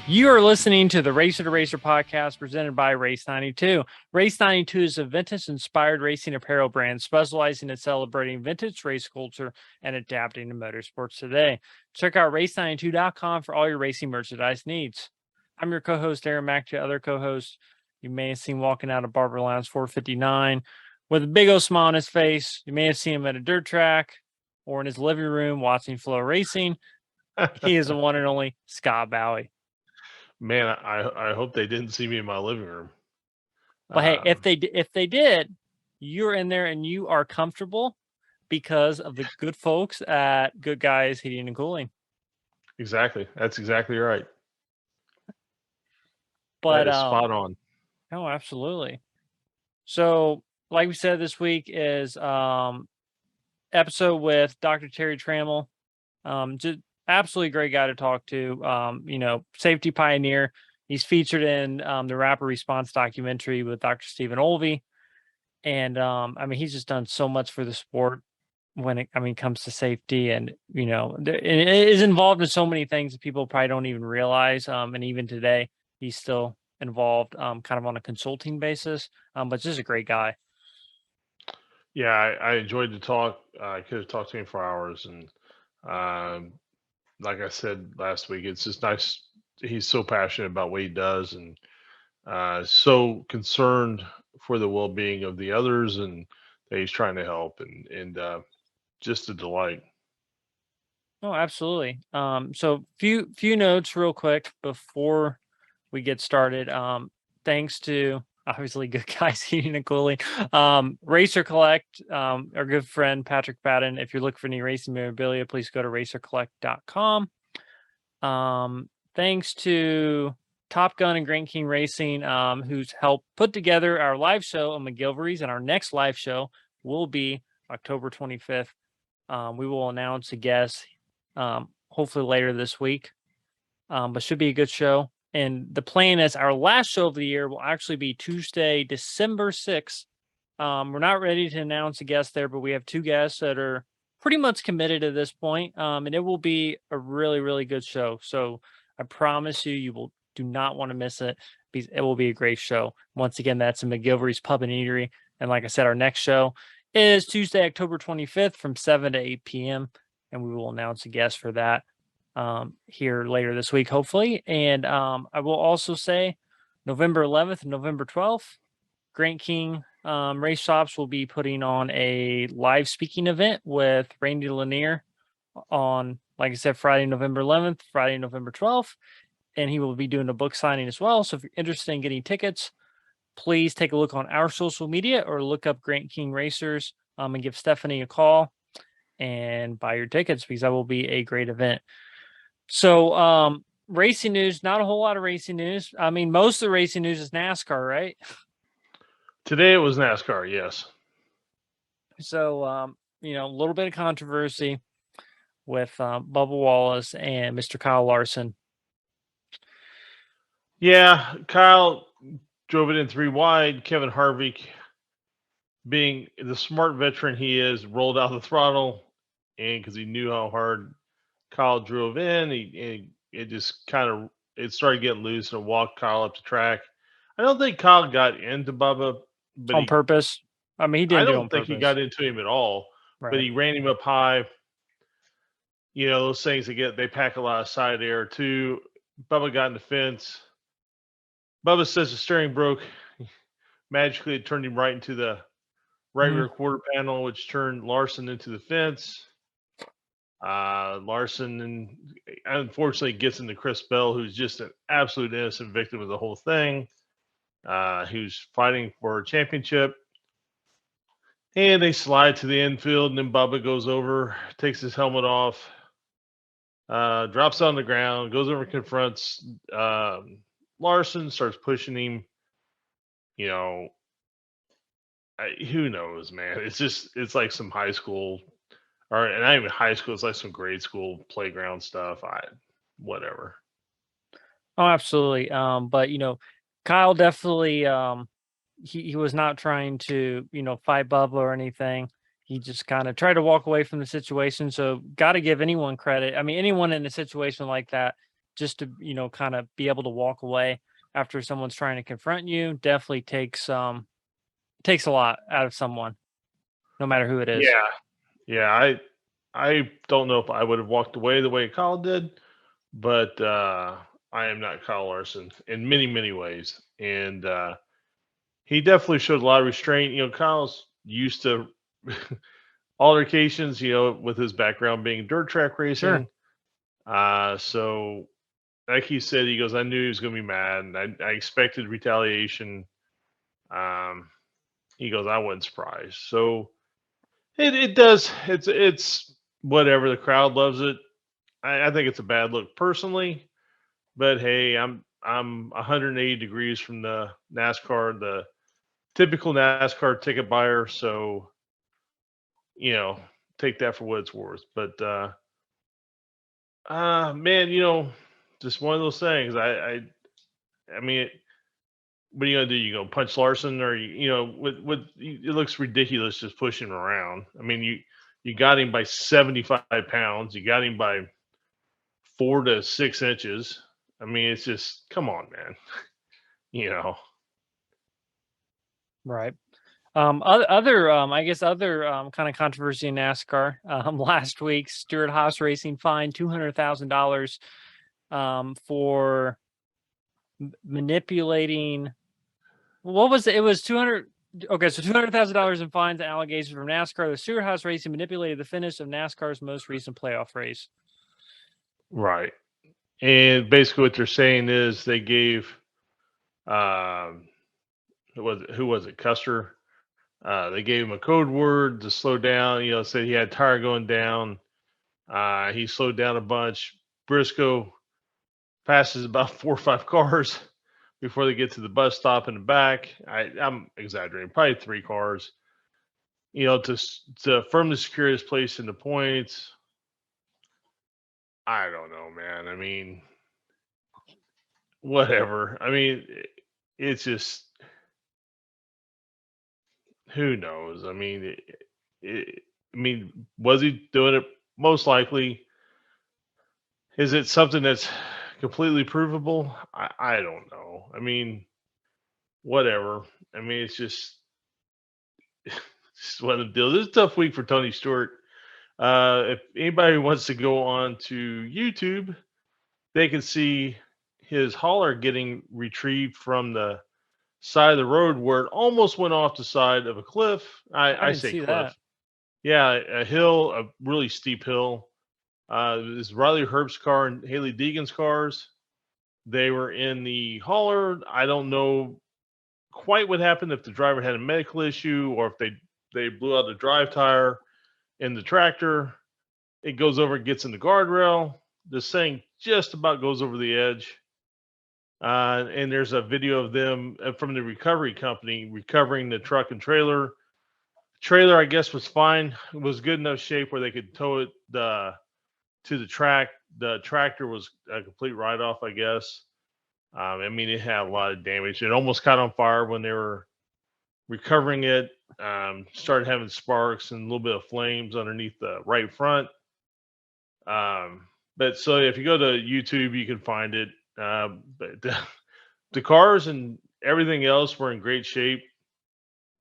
You are listening to the Racer to Racer podcast presented by Race 92. Race 92 is a vintage-inspired racing apparel brand specializing in celebrating vintage race culture and adapting to motorsports today. Check out race92.com for all your racing merchandise needs. I'm your co-host, Aaron Mack. The other co-host you may have seen walking out of Barber Lounge 459 with a big old smile on his face. You may have seen him at a dirt track or in his living room watching Flow Racing. He is the one and only Scott Bowie. Man, I hope they didn't see me in my living room. Well, hey, if they did, you're in there and you are comfortable because of the good folks at Good Guys Heating and Cooling. Exactly. That's exactly right. But that is spot on. Oh, absolutely. So, like we said, this week is episode with Dr. Terry Trammell. Just absolutely great guy to talk to. Safety pioneer. He's featured in the Rapid Response documentary with Dr. Stephen Olvey. And he's just done so much for the sport when it comes to safety, and it is involved in so many things that people probably don't even realize. And even today, he's still involved, kind of on a consulting basis. But just a great guy. Yeah, I enjoyed the talk. I could have talked to him for hours, and like I said last week, it's just nice. He's so passionate about what he does, and so concerned for the well-being of the others, and that he's trying to help, and just a delight. Oh, absolutely. So few notes real quick before we get started. Thanks to obviously Good Guys Heating and Cooling, Racer Collect, our good friend Patrick Patton. If you're looking for any racing memorabilia, please go to racercollect.com. Thanks to Top Gun and Grant King Racing, who's helped put together our live show on McGilvery's, and our next live show will be October 25th. We will announce a guest hopefully later this week, but should be a good show. And the plan is our last show of the year will actually be Tuesday, December 6th. We're not ready to announce a guest there, but we have two guests that are pretty much committed at this point. And it will be a really, really good show. So I promise you do not want to miss it, because it will be a great show. Once again, that's in McGilvery's Pub and Eatery. And like I said, our next show is Tuesday, October 25th from 7 to 8 p.m. And we will announce a guest for that here later this week, hopefully. And I will also say November 11th and November 12th, Grant King Race Shops will be putting on a live speaking event with Randy Lanier on, like I said, Friday, November 11th, Friday, November 12th. And he will be doing a book signing as well. So if you're interested in getting tickets, please take a look on our social media or look up Grant King Racers and give Stephanie a call and buy your tickets, because that will be a great event. So racing news, not a whole lot of racing news. I mean, most of the racing news is NASCAR, right? Today it was NASCAR, yes. So, a little bit of controversy with Bubba Wallace and Mr. Kyle Larson. Yeah, Kyle drove it in 3 wide. Kevin Harvick, being the smart veteran he is, rolled out the throttle, and because he knew how hard Kyle drove in, it just kind of it started getting loose and walked Kyle up the track. I don't think Kyle got into Bubba, but on purpose. I mean, he didn't do it on purpose. I don't think he got into him at all. Right. But he ran him up high. You know, those things they pack a lot of side air too. Bubba got in the fence. Bubba says the steering broke. Magically, it turned him right into the right rear quarter panel, which turned Larson into the fence. Larson, unfortunately, gets into Chris Bell, who's just an absolute innocent victim of the whole thing, who's fighting for a championship. And they slide to the infield, and then Bubba goes over, takes his helmet off, drops on the ground, goes over, confronts Larson, starts pushing him. You know, who knows, man? It's like some high school, or not even high school. It's like some grade school playground stuff. Whatever. Oh, absolutely. But Kyle definitely he was not trying to fight Bubba or anything. He just kind of tried to walk away from the situation. So got to give anyone credit. I mean, anyone in a situation like that, just to, kind of be able to walk away after someone's trying to confront you definitely takes a lot out of someone, no matter who it is. Yeah, yeah. I don't know if I would have walked away the way Kyle did, but I am not Kyle Larson in many many ways, and he definitely showed a lot of restraint. Kyle's used to altercations. With his background being dirt track Sure. racing. So like he said, he goes, I knew he was going to be mad, and I expected retaliation. Um, he goes, I wasn't surprised. So it does. It's whatever. The crowd loves it. I think it's a bad look personally, but hey, I'm 180 degrees from the NASCAR, the typical NASCAR ticket buyer. So take that for what it's worth. But man, just one of those things. I mean, what are you gonna do? You go punch Larson, or with it looks ridiculous just pushing him around. I mean, you got him by 75 pounds. You got him by 4 to 6 inches. I mean, it's just come on, man. You know, Right. I guess other kind of controversy in NASCAR. Last week, Stewart Haas Racing fined $200,000 for manipulating. What was it? It was 200. Okay, so $200,000 in fines and allegations from NASCAR. The Stewart Haas Racing manipulated the finish of NASCAR's most recent playoff race. right? And basically, what they're saying is they gave um, who was it? Custer. They gave him a code word to slow down. Said he had tire going down. He slowed down a bunch. Briscoe passes about 4 or 5 cars before they get to the bus stop in the back. I'm exaggerating, probably 3 cars. To firmly secure his place in the points. I don't know, man. I mean, whatever. I mean, it's just who knows. I mean, was he doing it? Most likely. Is it something that's completely provable? I don't know. I mean, whatever. I mean, it's just one of the deals. This is a tough week for Tony Stewart. If anybody wants to go on to YouTube, they can see his hauler getting retrieved from the side of the road where it almost went off the side of a cliff. I I didn't say see cliff. that. Yeah, a hill, a really steep hill. This is Riley Herbst's car and Haley Deegan's cars. They were in the hauler. I don't know quite what happened, if the driver had a medical issue or if they blew out the drive tire in the tractor. It goes over and gets in the guardrail. This thing just about goes over the edge. And there's a video of them from the recovery company recovering the truck and trailer. Trailer, I guess, was fine. It was good enough shape where they could tow it to the track. The tractor was a complete write off, I guess. I mean, it had a lot of damage. It almost caught on fire when they were recovering it. Started having sparks and a little bit of flames underneath the right front. But so if you go to YouTube, you can find it. But the cars and everything else were in great shape.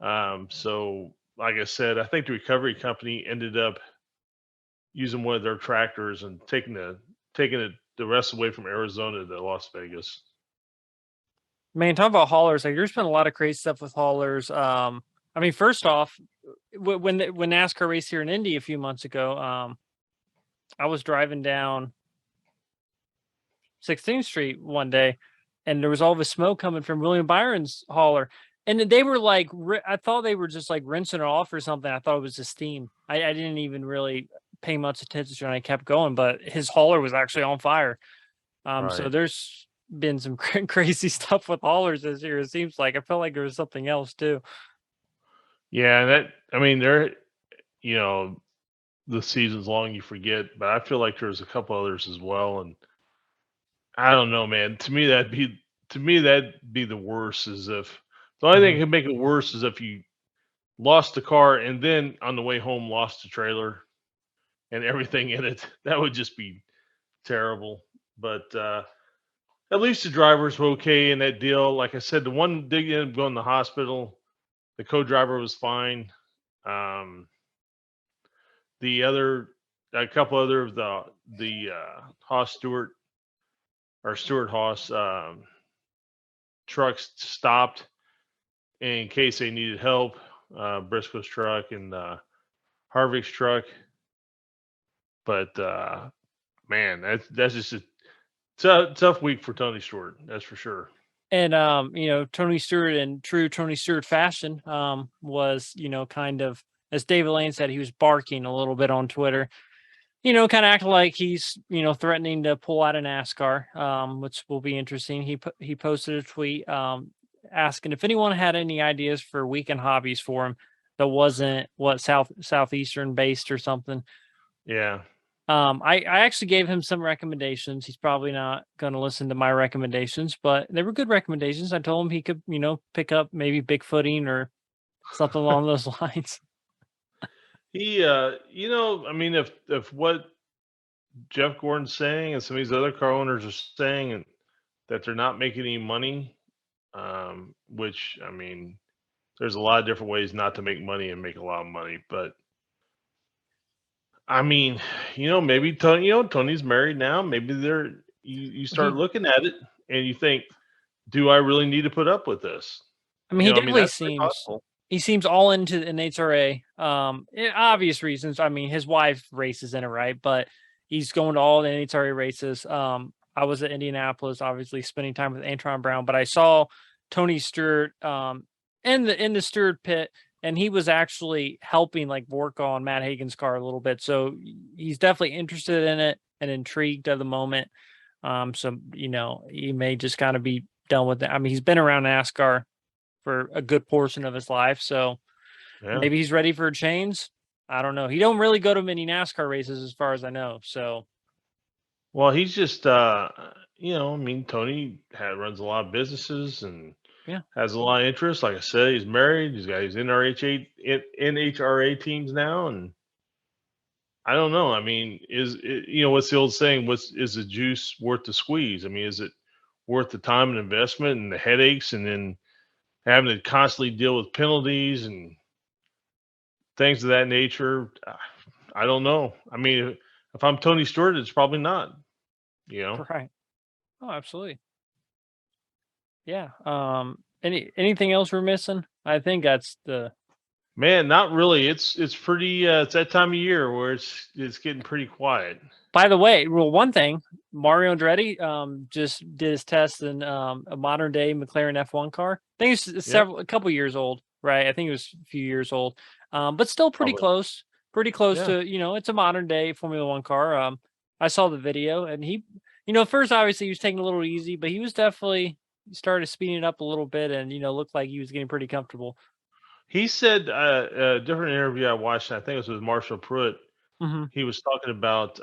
So like I said, I think the recovery company ended up using one of their tractors and taking the rest away from Arizona to Las Vegas. Man, talking about haulers, like there's been a lot of crazy stuff with haulers. I mean, first off, when NASCAR raced here in Indy a few months ago, I was driving down 16th Street one day, and there was all this smoke coming from William Byron's hauler, and then they were like, I thought they were just like rinsing it off or something. I thought it was just steam. I didn't even really pay much attention, and I kept going, but his hauler was actually on fire. So Right. there's been some crazy stuff with haulers this year. It seems like I felt like there was something else too. Yeah, I mean, you know, the season's long, you forget, but I feel like there's a couple others as well. And I don't know, man. To me that'd be the worst. Is if the only thing Mhm. that could make it worse is if you lost the car and then on the way home lost the trailer and everything in it. That would just be terrible. But at least the drivers were okay in that deal. Like I said, the one did end up going to the hospital. The co-driver was fine. Um, a couple other of the Haas Stewart or Stewart Haas trucks stopped in case they needed help. Briscoe's truck and Harvick's truck. But man, that's just a tough week for Tony Stewart. That's for sure. And Tony Stewart in true Tony Stewart fashion was, kind of, as David Lane said, he was barking a little bit on Twitter, kind of acting like he's, threatening to pull out of NASCAR, which will be interesting. He posted a tweet asking if anyone had any ideas for weekend hobbies for him that wasn't southeastern based or something. Yeah. I actually gave him some recommendations. He's probably not going to listen to my recommendations, but they were good recommendations. I told him he could, pick up maybe Bigfooting or something along those lines. He, I mean, if what Jeff Gordon's saying and some of these other car owners are saying and that they're not making any money, which I mean, there's a lot of different ways not to make money and make a lot of money, but I mean, maybe Tony's married now. Maybe you start looking at it and you think, do I really need to put up with this? I mean, he definitely that's quite seems possible. he seems all into an HRA. Obvious reasons. I mean, his wife races in it, right? But he's going to all the NHRA races. I was at Indianapolis, obviously spending time with Antron Brown, but I saw Tony Stewart in the Stewart pit, and he was actually helping like work on Matt Hagan's car a little bit. So he's definitely interested in it and intrigued at the moment. So he may just kind of be done with it. I mean, he's been around NASCAR for a good portion of his life, so Yeah. maybe he's ready for a change. I don't know. He don't really go to many NASCAR races as far as I know. So, Well, he's just, I mean, Tony runs a lot of businesses and yeah, has a lot of interest. Like I said, he's married. He's got his NHRA teams now, and I don't know. I mean, what's the old saying? Is the juice worth the squeeze? I mean, is it worth the time and investment and the headaches, and then having to constantly deal with penalties and things of that nature? I don't know. I mean, if I'm Tony Stewart, it's probably not. You know. right. Oh, absolutely. Yeah. Anything else we're missing? I think that's the. Man, not really. It's pretty. It's that time of year where it's getting pretty quiet. By the way, well, one thing, Mario Andretti just did his test in a modern day McLaren F1 car. I think it's Yep. a couple years old, right? I think it was a few years old, but still pretty Probably. close. Pretty close Yeah. to it's a modern day Formula One car. I saw the video, and he, first obviously he was taking it a little easy, but he was definitely started speeding it up a little bit, and looked like he was getting pretty comfortable. He said a different interview I watched. I think it was with Marshall Pruitt. Hmm. He was talking about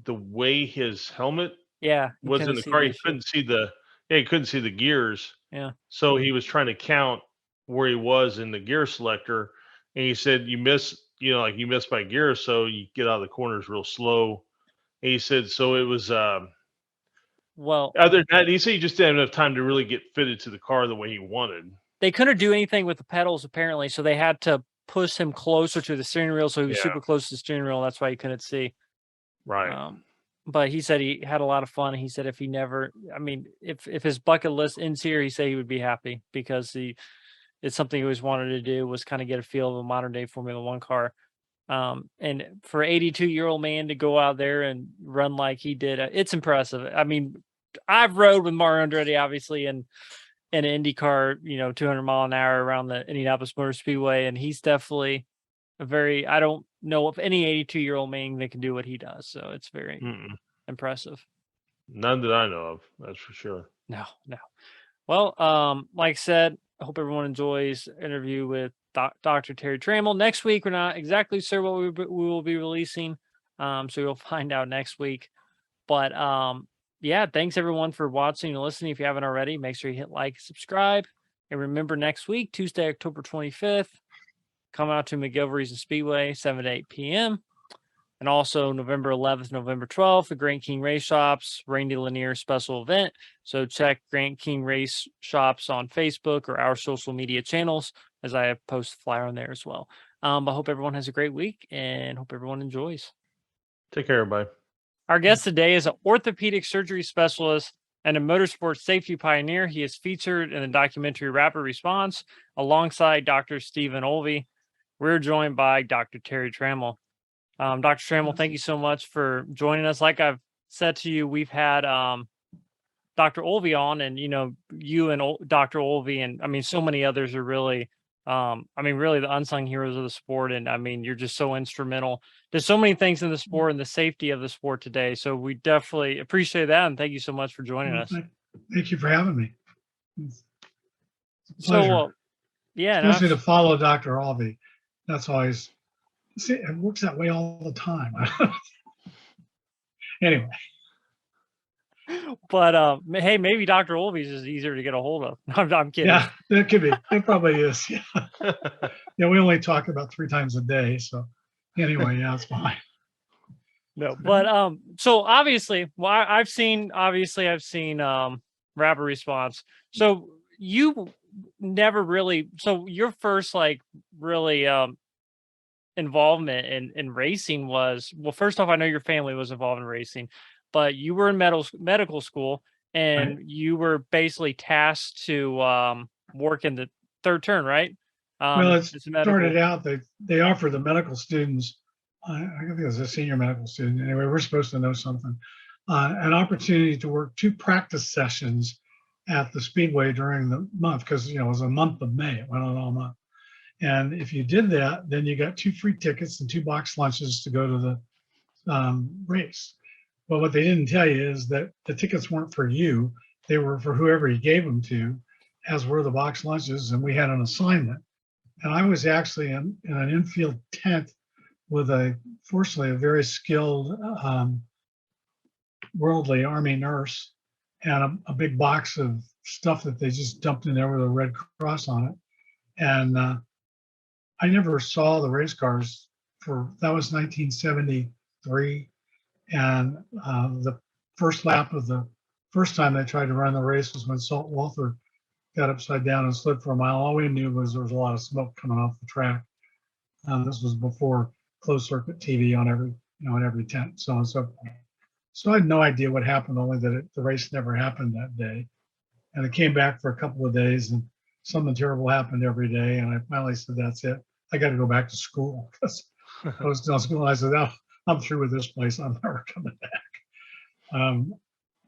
the way his helmet Yeah, you was in couldn't the see car. the He issue. couldn't see he couldn't see the gears. Yeah. So he was trying to count where he was in the gear selector, and he said you miss, like you miss by gear, so you get out of the corners real slow. And he said so it was. Well, Other than that, he said he just didn't have enough time to really get fitted to the car the way he wanted. they couldn't do anything with the pedals apparently, so they had to push him closer to the steering wheel, so he was Yeah, super close to the steering wheel. That's why he couldn't see. right. But he said he had a lot of fun. He said if he never, I mean, if his bucket list ends here, he said he would be happy because it's something he always wanted to do, was kind of get a feel of a modern day Formula One car. And for 82-year-old man to go out there and run like he did, it's impressive. I mean, I've rode with Mario Andretti, obviously, in an IndyCar, 200 mile an hour around the Indianapolis Motor Speedway, and he's definitely I don't know of any 82-year-old man that can do what he does. So it's very Mm-mm. impressive. None that I know of. That's for sure. No. Well, like I said, I hope everyone enjoys the interview with Dr. Terry Trammell. Next week, we're not exactly sure what we will be releasing. So you'll find out next week. But yeah, thanks everyone for watching and listening. If you haven't already, make sure you hit like, subscribe. And remember, next week, Tuesday, October 25th, come out to McGilvery's and Speedway, 7 to 8 p.m. And also November 11th, November 12th, the Grant King Race Shops, Randy Lanier special event. So check Grant King Race Shops on Facebook or our social media channels, as I have posted a flyer on there as well. I hope everyone has a great week and hope everyone enjoys. Take care, everybody. Our guest today is an orthopedic surgery specialist and a motorsports safety pioneer. He is featured in the documentary Rapid Response alongside Dr. Stephen Olvey. We're joined by Dr. Terry Trammell. Dr. Trammell, thank you so much for joining us. Like I've said to you, we've had Dr. Olvey on, and you and Dr. Olvey, and I mean, so many others are really, really the unsung heroes of the sport. And I mean, you're just so instrumental. There's so many things in the sport and the safety of the sport today. So we definitely appreciate that, and thank you so much for joining us. Thank you for having me. It's a So, pleasure. yeah, Especially to follow Dr. Olvey. That's always, see, it works that way all the time. Anyway, but hey, maybe Dr. Olvey's is easier to get a hold of. I'm kidding. yeah, it could be. It probably is. Yeah. Yeah, we only talk about 3 times a day. So anyway, yeah, it's fine. No, but so obviously, well, I've seen Rapid Response. So you never really, so your first like really involvement in racing was, well, first off, I know your family was involved in racing, but you were in medical school and Right. you were basically tasked to work in the third turn, right? Well, it It's medical. started out, they offered the medical students, I think it was a senior medical student, anyway, we're supposed to know something, an opportunity to work 2 practice sessions at the Speedway during the month, because it was a month of May, it went on all month. And if you did that, then you got 2 free tickets and 2 box lunches to go to the race. But what they didn't tell you is that the tickets weren't for you, they were for whoever you gave them to, as were the box lunches, and we had an assignment. And I was actually in an infield tent with fortunately, a very skilled worldly Army nurse and a big box of stuff that they just dumped in there with a Red Cross on it. And I never saw the race cars that was 1973. And the first lap of the first time they tried to run the race was when Salt Walther got upside down and slid for a mile. All we knew was there was a lot of smoke coming off the track. This was before closed circuit TV on every tent, so on and so forth. So I had no idea what happened, only that the race never happened that day. And it came back for a couple of days and something terrible happened every day. And I finally said, that's it. I got to go back to school, because I was still in school. And I said, oh, I'm through with this place. I'm never coming back.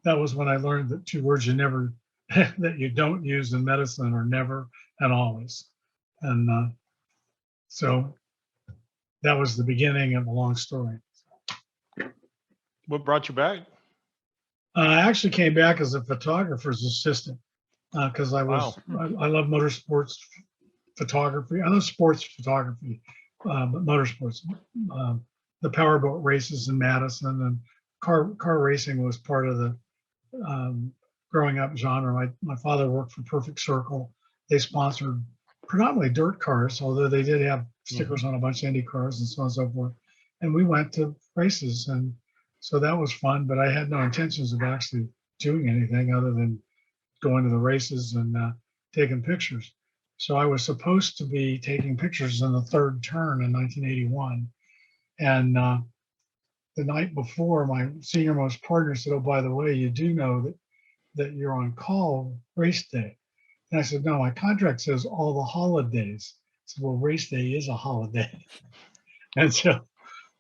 That was when I learned that 2 words that you don't use in medicine are never and always. And so that was the beginning of a long story. What brought you back? I actually came back as a photographer's assistant because I love motorsports photography. I love sports photography, but motorsports. The powerboat races in Madison and car racing was part of the growing up genre. My father worked for Perfect Circle. They sponsored predominantly dirt cars, although they did have stickers on a bunch of IndyCars and so on and so forth. And we went to races, and so that was fun, but I had no intentions of actually doing anything other than going to the races and taking pictures. So I was supposed to be taking pictures in the third turn in 1981. And the night before, my senior most partner said, oh, by the way, you do know that you're on call race day. And I said, no, my contract says all the holidays. I said, well, race day is a holiday. And so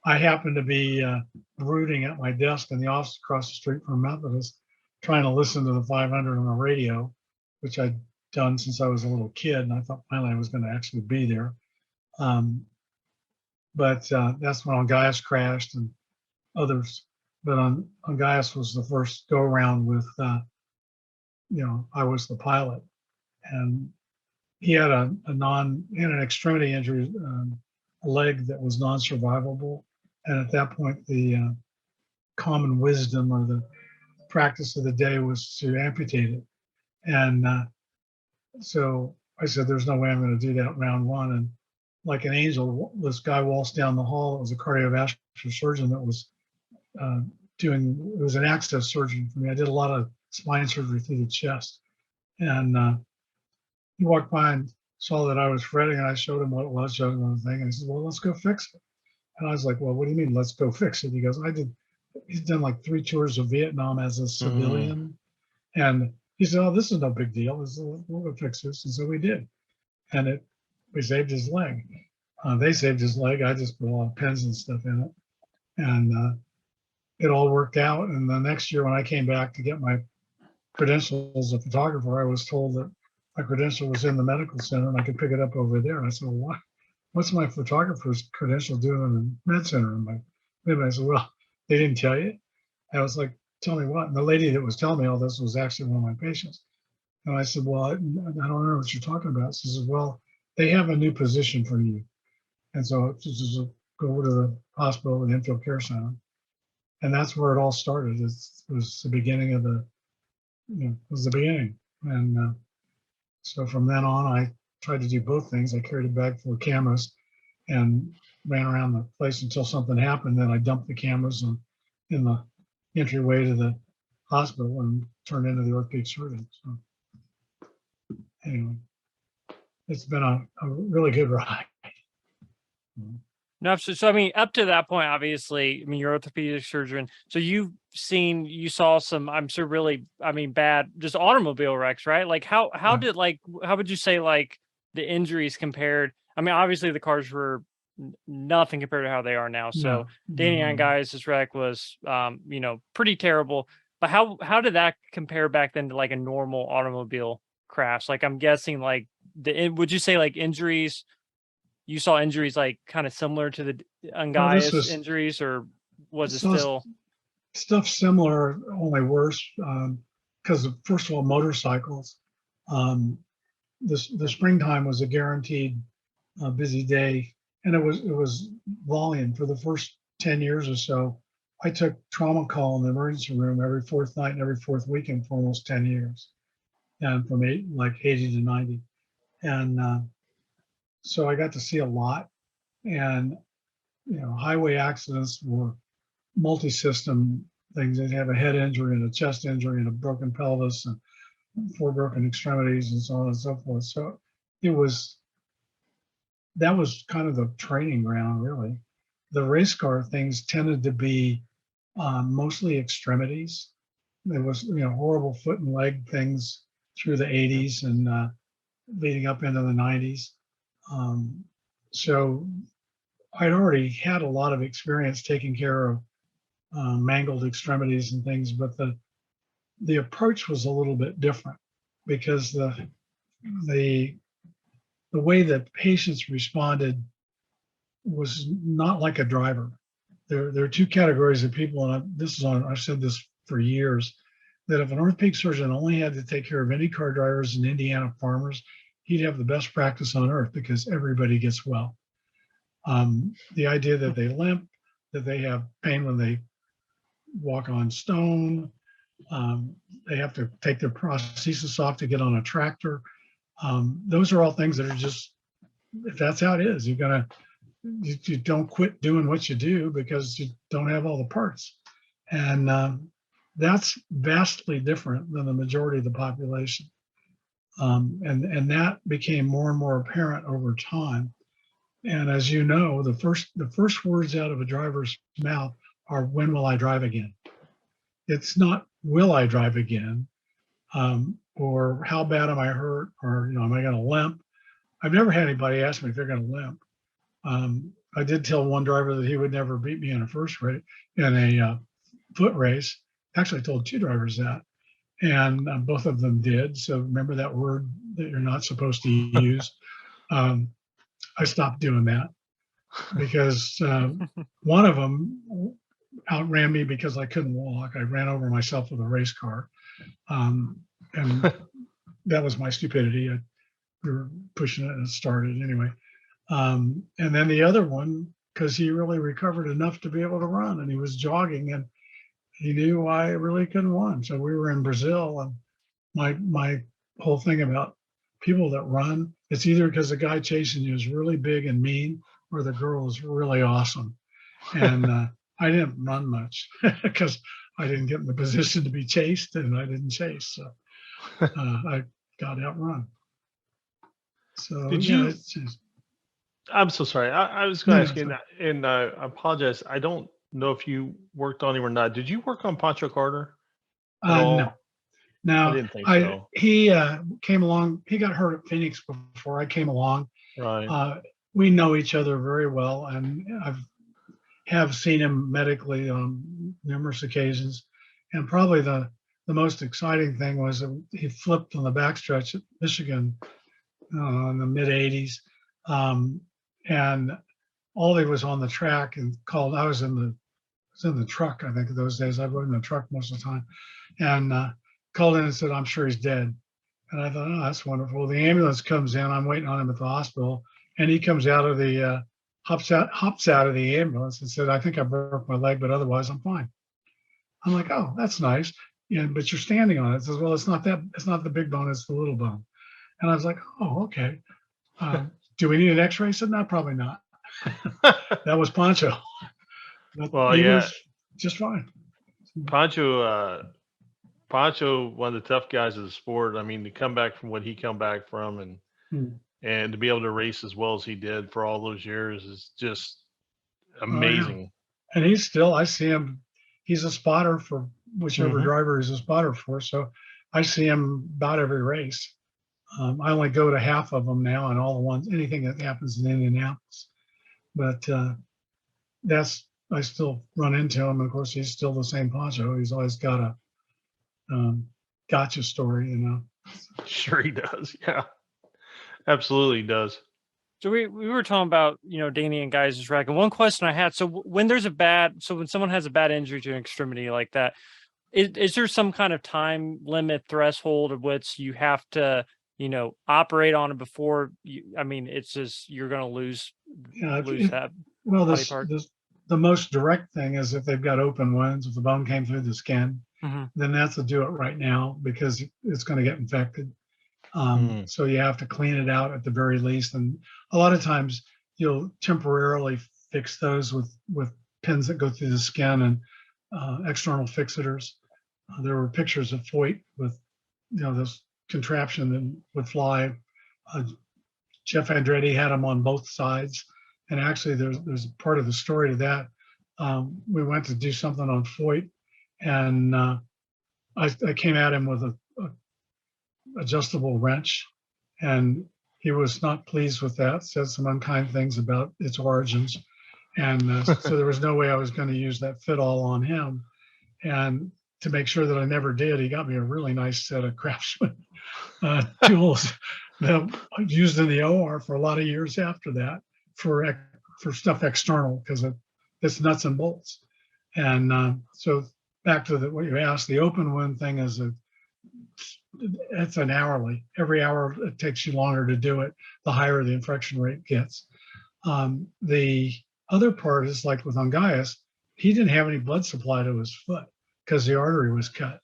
I happened to be brooding at my desk in the office across the street from Methodist, trying to listen to the 500 on the radio, which I'd done since I was a little kid. And I thought finally I was going to actually be there. But that's when Gaius crashed and others. But on Gaius was the first go around with, I was the pilot. And he had an extremity injury, a leg that was non-survivable. And at that point, the common wisdom or the practice of the day was to amputate it. And so I said, there's no way I'm going to do that round one. And like an angel. This guy waltzed down the hall. It was a cardiovascular surgeon that was it was an access surgeon for me. I did a lot of spine surgery through the chest. And he walked by and saw that I was fretting, and I showed him what it was, showed him the thing. And he said, well, let's go fix it. And I was like, well, what do you mean, let's go fix it? He goes, he's done like 3 tours of Vietnam as a civilian. And he said, oh, this is no big deal. We'll go fix this. And so we did. And we saved his leg. They saved his leg. I just put a lot of pins and stuff in it. And it all worked out. And the next year when I came back to get my credentials as a photographer, I was told that my credential was in the medical center and I could pick it up over there. And I said, well, what's my photographer's credential doing in the med center? And I said, well, they didn't tell you. I was like, tell me what? And the lady that was telling me all this was actually one of my patients. And I said, well, I don't know what you're talking about. She says, well, they have a new position for you. And so she says, go over to the hospital, the infield care center. And that's where it all started. It was the beginning of it was the beginning. And so from then on, I tried to do both things. I carried a bag full of cameras and ran around the place until something happened. Then I dumped the cameras in the entryway to the hospital and turned into the orthopedic surgeon. So anyway, it's been a really good ride. No, so I mean, up to that point, obviously, I mean, you're an orthopedic surgeon, so you saw some, I'm sure, really, I mean, bad, just automobile wrecks, right? Like, how would you say, like, the injuries compared? I mean, obviously, the cars were nothing compared to how they are now. So, Danny and guys' wreck was, pretty terrible. But how did that compare back then to like a normal automobile crash? Like, I'm guessing, like, would you say like injuries? You saw injuries like kind of similar to the Angai's injuries, or was it still stuff similar, only worse? Because first of all, motorcycles. The springtime was a guaranteed busy day, and it was volume for the first 10 years or so. I took trauma call in the emergency room every 4th night and every 4th weekend for almost 10 years, and from 80 to 90, and so I got to see a lot. And highway accidents were multi-system things. They'd have a head injury and a chest injury and a broken pelvis and 4 broken extremities and so on and so forth. So that was kind of the training ground, really. The race car things tended to be mostly extremities. There was horrible foot and leg things through the 80s and leading up into the 90s. So I'd already had a lot of experience taking care of mangled extremities and things, but the approach was a little bit different because the way that patients responded was not like a driver. There are 2 categories of people, and I've said this for years, that if an orthopedic surgeon only had to take care of IndyCar drivers and Indiana farmers, he'd have the best practice on earth because everybody gets well. The idea that they limp, that they have pain when they walk on stone, they have to take their prosthesis off to get on a tractor. Those are all things that are just, if that's how it is, you don't quit doing what you do because you don't have all the parts. And that's vastly different than the majority of the population. And that became more and more apparent over time. And as you know, the first words out of a driver's mouth are, when will I drive again? It's not, will I drive again? Or how bad am I hurt? Or, am I going to limp? I've never had anybody ask me if they're going to limp. I did tell one driver that he would never beat me in a foot race. Actually, I told 2 drivers that. And both of them did. So remember that word that you're not supposed to use. I stopped doing that because one of them outran me because I couldn't walk. I ran over myself with a race car. And that was my stupidity. We were pushing it and it started anyway. And then the other one, because he really recovered enough to be able to run, and he was jogging, and he knew I really couldn't run. So we were in Brazil, and my whole thing about people that run, it's either because the guy chasing you is really big and mean, or the girl is really awesome. And I didn't run much because I didn't get in the position to be chased, and I didn't chase. So I got outrun. So Did yeah, you? it's just, I'm so sorry. I was going no, to ask you, and I apologize. I don't know if you worked on him or not. Did you work on Pancho Carter at all? no. I Now didn't think so. he came along. He got hurt at Phoenix before I came along. Right. We know each other very well, and have seen him medically on numerous occasions. And probably the most exciting thing was that he flipped on the backstretch at Michigan in the mid '80s, and Olvey was on the track and called. I was in the truck. I think in those days I rode in the truck most of the time, and called in and said, "I'm sure he's dead." And I thought, "Oh, that's wonderful." The ambulance comes in. I'm waiting on him at the hospital, and he comes out of the hops out of the ambulance and said, "I think I broke my leg, but otherwise I'm fine." I'm like, "Oh, that's nice." Yeah, but you're standing on it. It says, "Well, it's not the big bone, it's the little bone." And I was like, "Oh, okay. Do we need an X-ray?" He said, "No, probably not." That was Pancho. But Well, he yeah. was just fine. Pancho, one of the tough guys of the sport. I mean, to come back from what he come back from, and to be able to race as well as he did for all those years is just amazing. Oh, yeah. And he's still, I see him, he's a spotter for whichever driver he's a spotter for. So I see him about every race. I only go to half of them now, and all the ones, anything that happens in Indianapolis. But I still run into him. And of course, he's still the same Pancho. He's always got a gotcha story, you know. Sure he does. Yeah, absolutely does. So we were talking about, Danny and guys' rack. And one question I had, so when someone has a bad injury to an extremity like that, is there some kind of time limit threshold of which you have to, operate on it before it's just, you're going to lose that Well, body part? the most direct thing is if they've got open wounds, if the bone came through the skin, then that's to do it right now because it's going to get infected. So you have to clean it out at the very least. And a lot of times you'll temporarily fix those with pins that go through the skin and external fixators. There were pictures of Foyt with, this contraption that would fly. Jeff Andretti had them on both sides. And actually there's a part of the story to that. We went to do something on Foyt, and I came at him with a adjustable wrench, and he was not pleased with that, said some unkind things about its origins. And so there was no way I was going to use that fit all on him. And to make sure that I never did, he got me a really nice set of Craftsman tools that I used in the OR for a lot of years after that for stuff external, because it's nuts and bolts. And so back to what you asked, the open wound thing is it's an hourly. Every hour it takes you longer to do it, the higher the infection rate gets. The other part is like with Ongaius, he didn't have any blood supply to his foot because the artery was cut,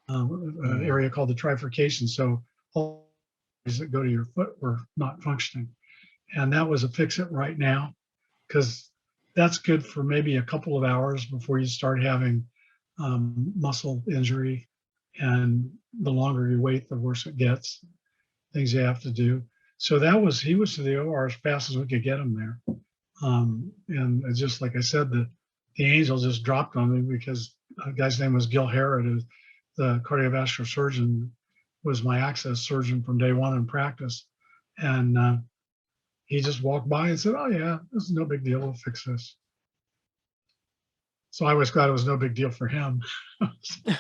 an area called the trifurcation. So all that go to your foot were not functioning. And that was a fix it right now, because that's good for maybe a couple of hours before you start having muscle injury. And the longer you wait, the worse it gets, things you have to do. So he was to the OR as fast as we could get him there. And just like I said, the angel just dropped on me because a guy's name was Gil Herod, who the cardiovascular surgeon, was my access surgeon from day one in practice. And he just walked by and said, "Oh yeah, this is no big deal, we'll fix this." So I was glad it was no big deal for him.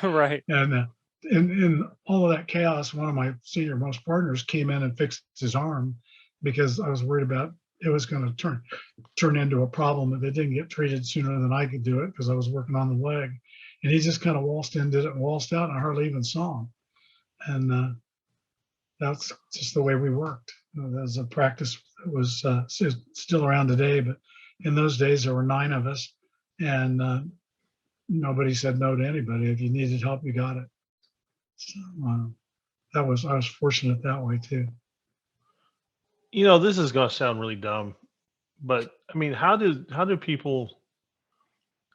Right. And in all of that chaos, one of my senior most partners came in and fixed his arm because I was worried about it was going to turn into a problem if it didn't get treated sooner than I could do it, because I was working on the leg. And he just kind of waltzed in, did it, and waltzed out, and I hardly even saw him. And that's just the way we worked. There's a practice that was still around today, but in those days there were 9 of us, and nobody said no to anybody. If you needed help, you got it. So I was fortunate that way too. This is going to sound really dumb, but I mean, how do people,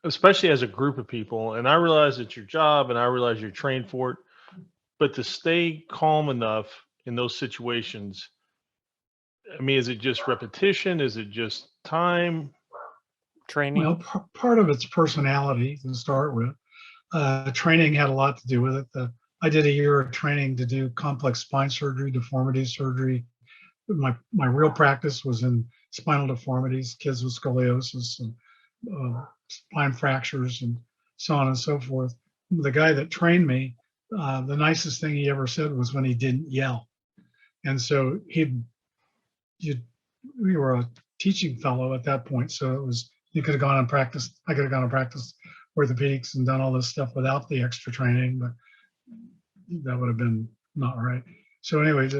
especially as a group of people, and I realize it's your job and I realize you're trained for it, but to stay calm enough in those situations, I mean, is it just repetition? Is it just time? Training. Well, part of it's personality to start with. Training had a lot to do with it. I did a year of training to do complex spine surgery, deformity surgery. My real practice was in spinal deformities, kids with scoliosis and spine fractures and so on and so forth. The guy that trained me, the nicest thing he ever said was when he didn't yell. And so we were a teaching fellow at that point, so it was, you could have gone and practiced. I could have gone and practiced orthopedics and done all this stuff without the extra training, but that would have been not right. So anyway,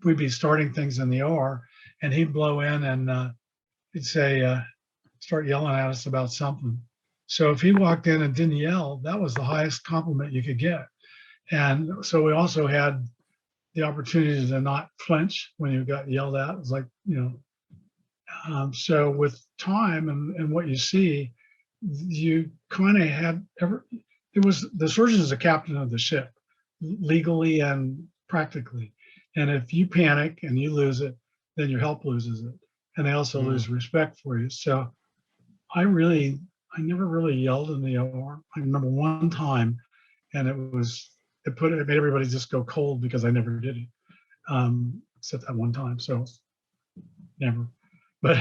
we'd be starting things in the OR, and he'd blow in and he'd say, start yelling at us about something. So if he walked in and didn't yell, that was the highest compliment you could get. And so we also had the opportunity to not flinch when you got yelled at. It was like, so with time and what you see, you kind of had the surgeon is the captain of the ship, legally and practically. And if you panic and you lose it, then your help loses it. And they also lose respect for you. So I never really yelled in the OR. I remember one time, and it made everybody just go cold because I never did it, except that one time. So never. But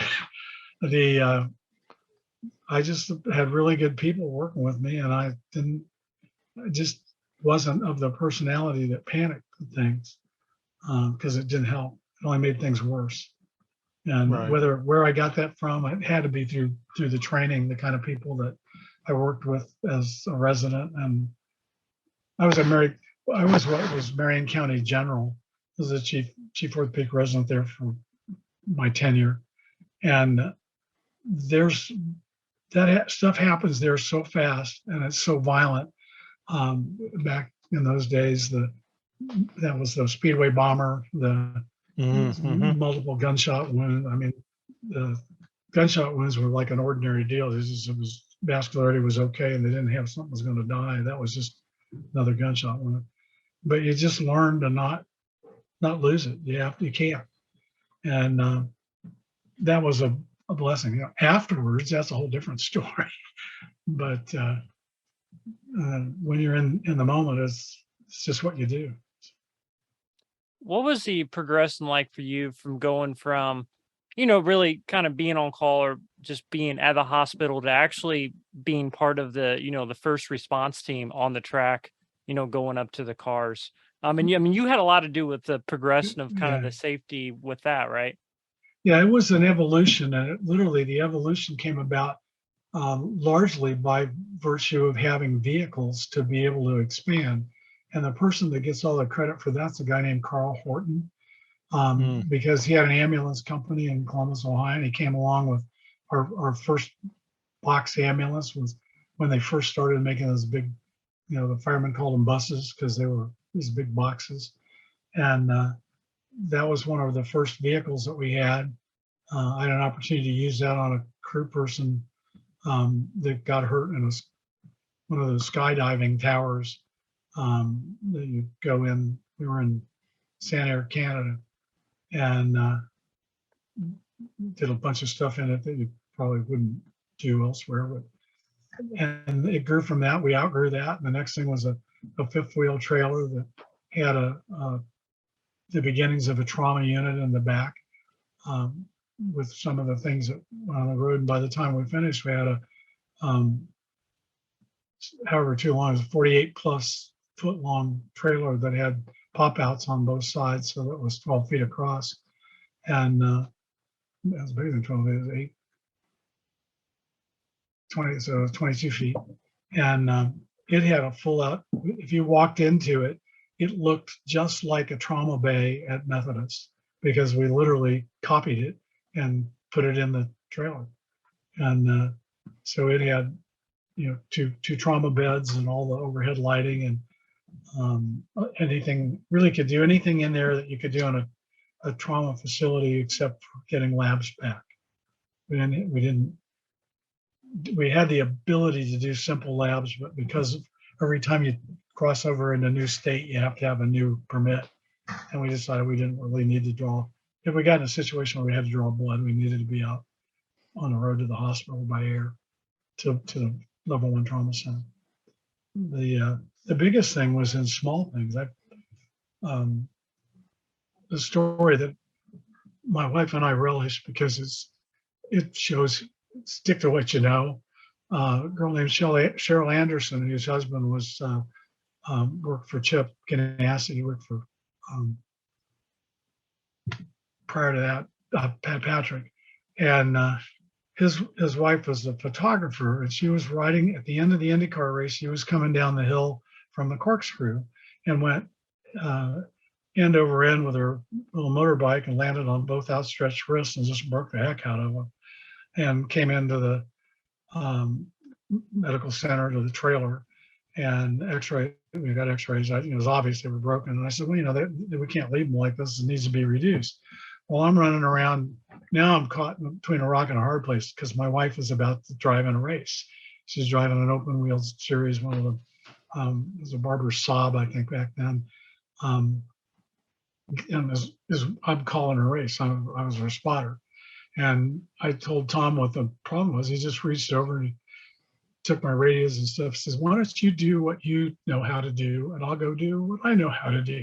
I just had really good people working with me, and I just wasn't of the personality that panicked at things, because it didn't help. It only made things worse. And Right. where I got that from, it had to be through the training, the kind of people that I worked with as a resident. And I was Marion County General. I was a chief orthopedic resident there for my tenure. And that stuff happens there so fast and it's so violent. Back in those days, that was the Speedway bomber, the multiple gunshot wounds. I mean, the gunshot wounds were like an ordinary deal. It was vascularity was okay, and they didn't have something was going to die. That was just another gunshot wound. But you just learn to not lose it. You can't, and that was a blessing. Afterwards, that's a whole different story. But when you're in the moment, it's just what you do. What was the progression like for you from going from, really kind of being on call or just being at the hospital to actually being part of the, the first response team on the track, going up to the cars? You had a lot to do with the progression of kind of the safety with that, right? Yeah, it was an evolution, and literally the evolution came about largely by virtue of having vehicles to be able to expand. And the person that gets all the credit for that's a guy named Carl Horton, because he had an ambulance company in Columbus, Ohio, and he came along with our first box ambulance was when they first started making those big, the firemen called them buses because they were these big boxes. And that was one of the first vehicles that we had. I had an opportunity to use that on a crew person that got hurt in one of those skydiving towers that you go in. We were in Sanair, Canada, and did a bunch of stuff in it that you probably wouldn't do elsewhere. And it grew from that. We outgrew that. And the next thing was a fifth wheel trailer that had the beginnings of a trauma unit in the back, with some of the things that went on the road. And by the time we finished, we had however too long, it was a 48 plus foot long trailer that had pop outs on both sides. So that was 12 feet across. And that was bigger than 12 feet, it was 20, so it was 22 feet. And it had a full out, if you walked into it, it looked just like a trauma bay at Methodist, because we literally copied it and put it in the trailer. And so it had, two trauma beds and all the overhead lighting, and anything, really could do anything in there that you could do on a trauma facility except for getting labs back. We had the ability to do simple labs, but because every time you cross over in a new state, you have to have a new permit. And we decided we didn't really need to draw. If we got in a situation where we had to draw blood, we needed to be out on the road to the hospital by air to the level 1 trauma center. The biggest thing was in small things. The story that my wife and I relish because it shows stick to what you know. A girl named Cheryl Anderson, whose husband was worked for Chip Ganassi. He worked for prior to that Pat Patrick, and his wife was a photographer, and she was riding at the end of the IndyCar race. She was coming down the hill from the corkscrew and went end over end with her little motorbike and landed on both outstretched wrists and just broke the heck out of them, and came into the medical center, to the trailer, and we got x-rays. It was obvious they were broken. And I said, well, we can't leave them like this. It needs to be reduced. Well, I'm running around. Now I'm caught between a rock and a hard place because my wife is about to drive in a race. She's driving an open wheel series, one of the, it was a Barber Saab, I think, back then. And I'm calling her race. I was her spotter. And I told Tom what the problem was. He just reached over and he took my radios and stuff. Says, why don't you do what you know how to do, and I'll go do what I know how to do.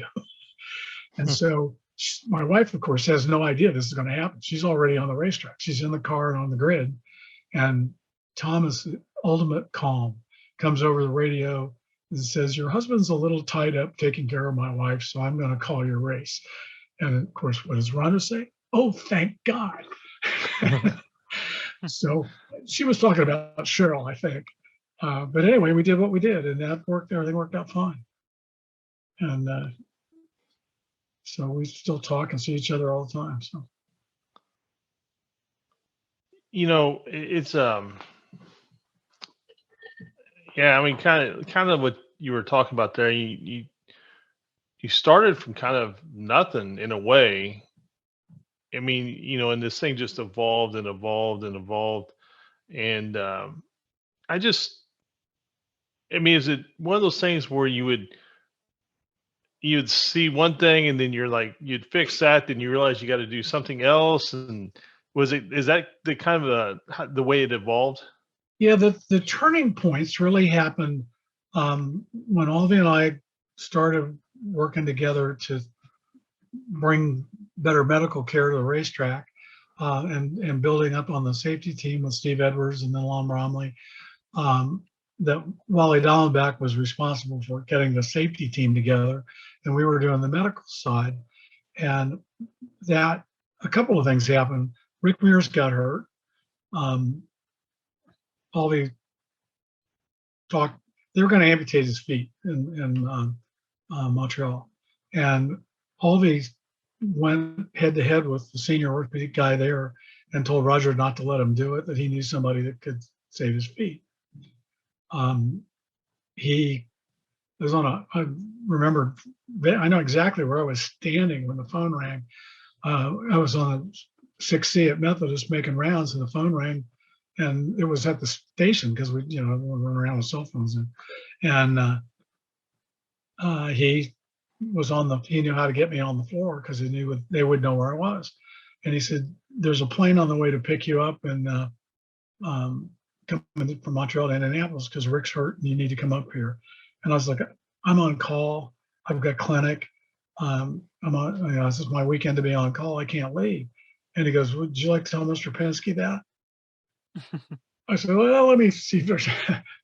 And so my wife, of course, has no idea this is going to happen. She's already on the racetrack. She's in the car and on the grid. And Tom is the ultimate calm, comes over the radio and says, your husband's a little tied up taking care of my wife, so I'm going to call your race. And of course, what does Rhonda say? Oh, thank God. So she was talking about Cheryl, I think. But anyway, we did what we did, and that worked. Everything worked out fine. And so we still talk and see each other all the time. So, it's yeah. I mean, kind of what you were talking about there. You started from kind of nothing in a way. I mean, and this thing just evolved and evolved and evolved. And is it one of those things where you'd see one thing and then you'd fix that, then you realize you got to do something else? And is that the kind of the way it evolved? Yeah, the turning points really happened when Olvey and I started working together to bring better medical care to the racetrack, and building up on the safety team with Steve Edwards and then Lon Bromley. That Wally Dallenbach was responsible for getting the safety team together, and we were doing the medical side. And that a couple of things happened. Rick Mears got hurt. Olvey talked, they were going to amputate his feet in Montreal. And Olvey went head to head with the senior orthopedic guy there and told Roger not to let him do it, that he knew somebody that could save his feet. He was I know exactly where I was standing when the phone rang. I was on a 6C at Methodist making rounds, and the phone rang, and it was at the station because we run around with cell phones. And he was he knew how to get me on the floor because he knew they would know where I was. And he said, there's a plane on the way to pick you up and coming from Montreal to Indianapolis because Rick's hurt and you need to come up here. And I was like, I'm on call. I've got clinic. This is my weekend to be on call. I can't leave. And he goes, would you like to tell Mr. Penske that? I said, well, let me see if there's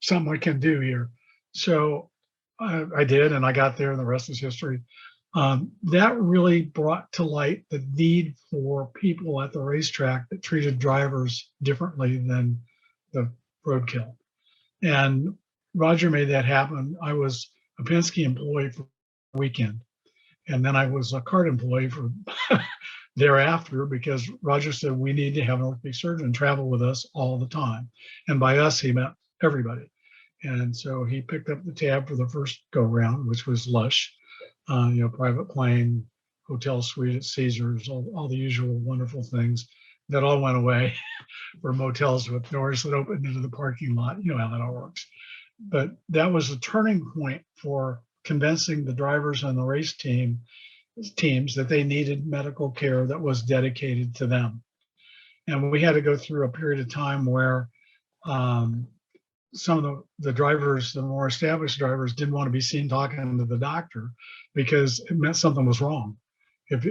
something I can do here. So I did, and I got there, and the rest is history. That really brought to light the need for people at the racetrack that treated drivers differently than the roadkill. And Roger made that happen. I was a Penske employee for a weekend, and then I was a CART employee for thereafter because Roger said we need to have an orthopedic surgeon travel with us all the time. And by us, he meant everybody. And so he picked up the tab for the first go round, which was lush, private plane, hotel suite at Caesars, all the usual wonderful things that all went away for motels with doors that opened into the parking lot. You know how that all works. But that was a turning point for convincing the drivers and the race teams that they needed medical care that was dedicated to them. And we had to go through a period of time where some of the drivers, the more established drivers, didn't want to be seen talking to the doctor because it meant something was wrong. If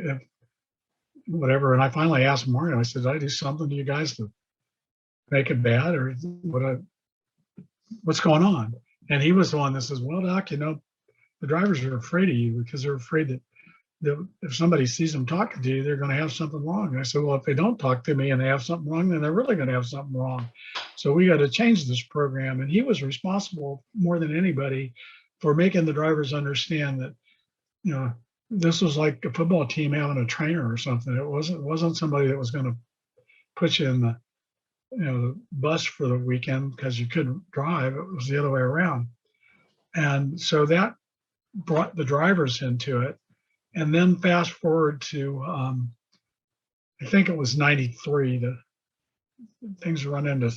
whatever, and I finally asked Mario, I said, did I do something to you guys to make it bad, or what's going on? And he was the one that says, well, Doc, you know, the drivers are afraid of you because they're afraid that if somebody sees them talking to you, they're going to have something wrong. And I said, well, if they don't talk to me and they have something wrong, then they're really going to have something wrong. So we got to change this program. And he was responsible more than anybody for making the drivers understand that, you know, this was like a football team having a trainer or something. It wasn't somebody that was going to put you in the, you know, the bus for the weekend because you couldn't drive. It was the other way around. And so that brought the drivers into it. And then fast forward to, I think it was 93, things run into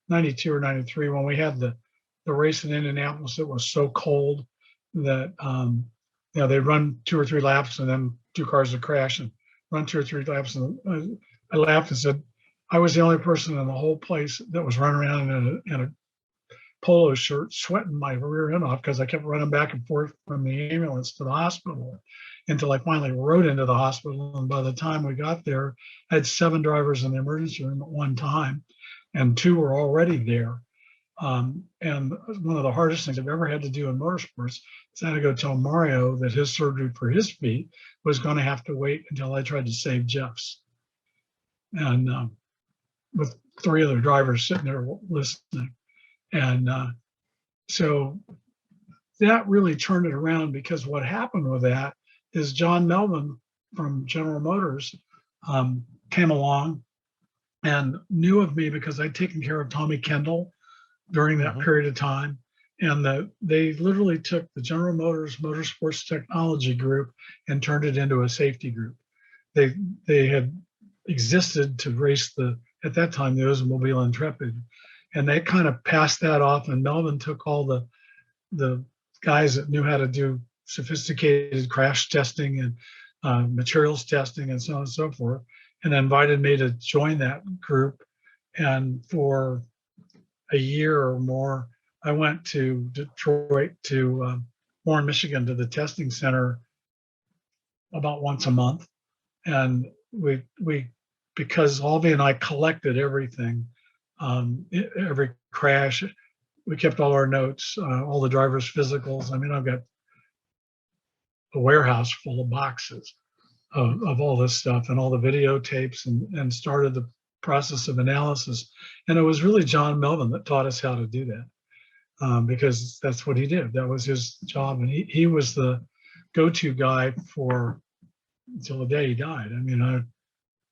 92 or 93 when we had the race in Indianapolis. It was so cold that, you know, they'd run 2 or 3 laps and then 2 cars would crash and run 2 or 3 laps. And I laughed and said, I was the only person in the whole place that was running around in a polo shirt, sweating my rear end off because I kept running back and forth from the ambulance to the hospital until I finally rode into the hospital. And by the time we got there, I had 7 drivers in the emergency room at one time, and 2 were already there. And one of the hardest things I've ever had to do in motorsports is I had to go tell Mario that his surgery for his feet was going to have to wait until I tried to save Jeff's. And with 3 other drivers sitting there listening. And so that really turned it around, because what happened with that is John Melvin from General Motors came along and knew of me because I'd taken care of Tommy Kendall during that period of time. And they literally took the General Motors Motorsports Technology Group and turned it into a safety group. They had existed to race at that time, the Oldsmobile Intrepid. And they kind of passed that off, and Melvin took all the guys that knew how to do sophisticated crash testing and materials testing and so on and so forth, and invited me to join that group. And for a year or more, I went to Detroit, to Warren, Michigan, to the testing center about once a month. And we because Olvey and I collected everything, every crash, we kept all our notes, all the drivers' physicals. I mean, I've got a warehouse full of boxes of all this stuff and all the videotapes, and started the process of analysis. And it was really John Melvin that taught us how to do that, because that's what he did. That was his job. And he was the go-to guy until the day he died. I mean,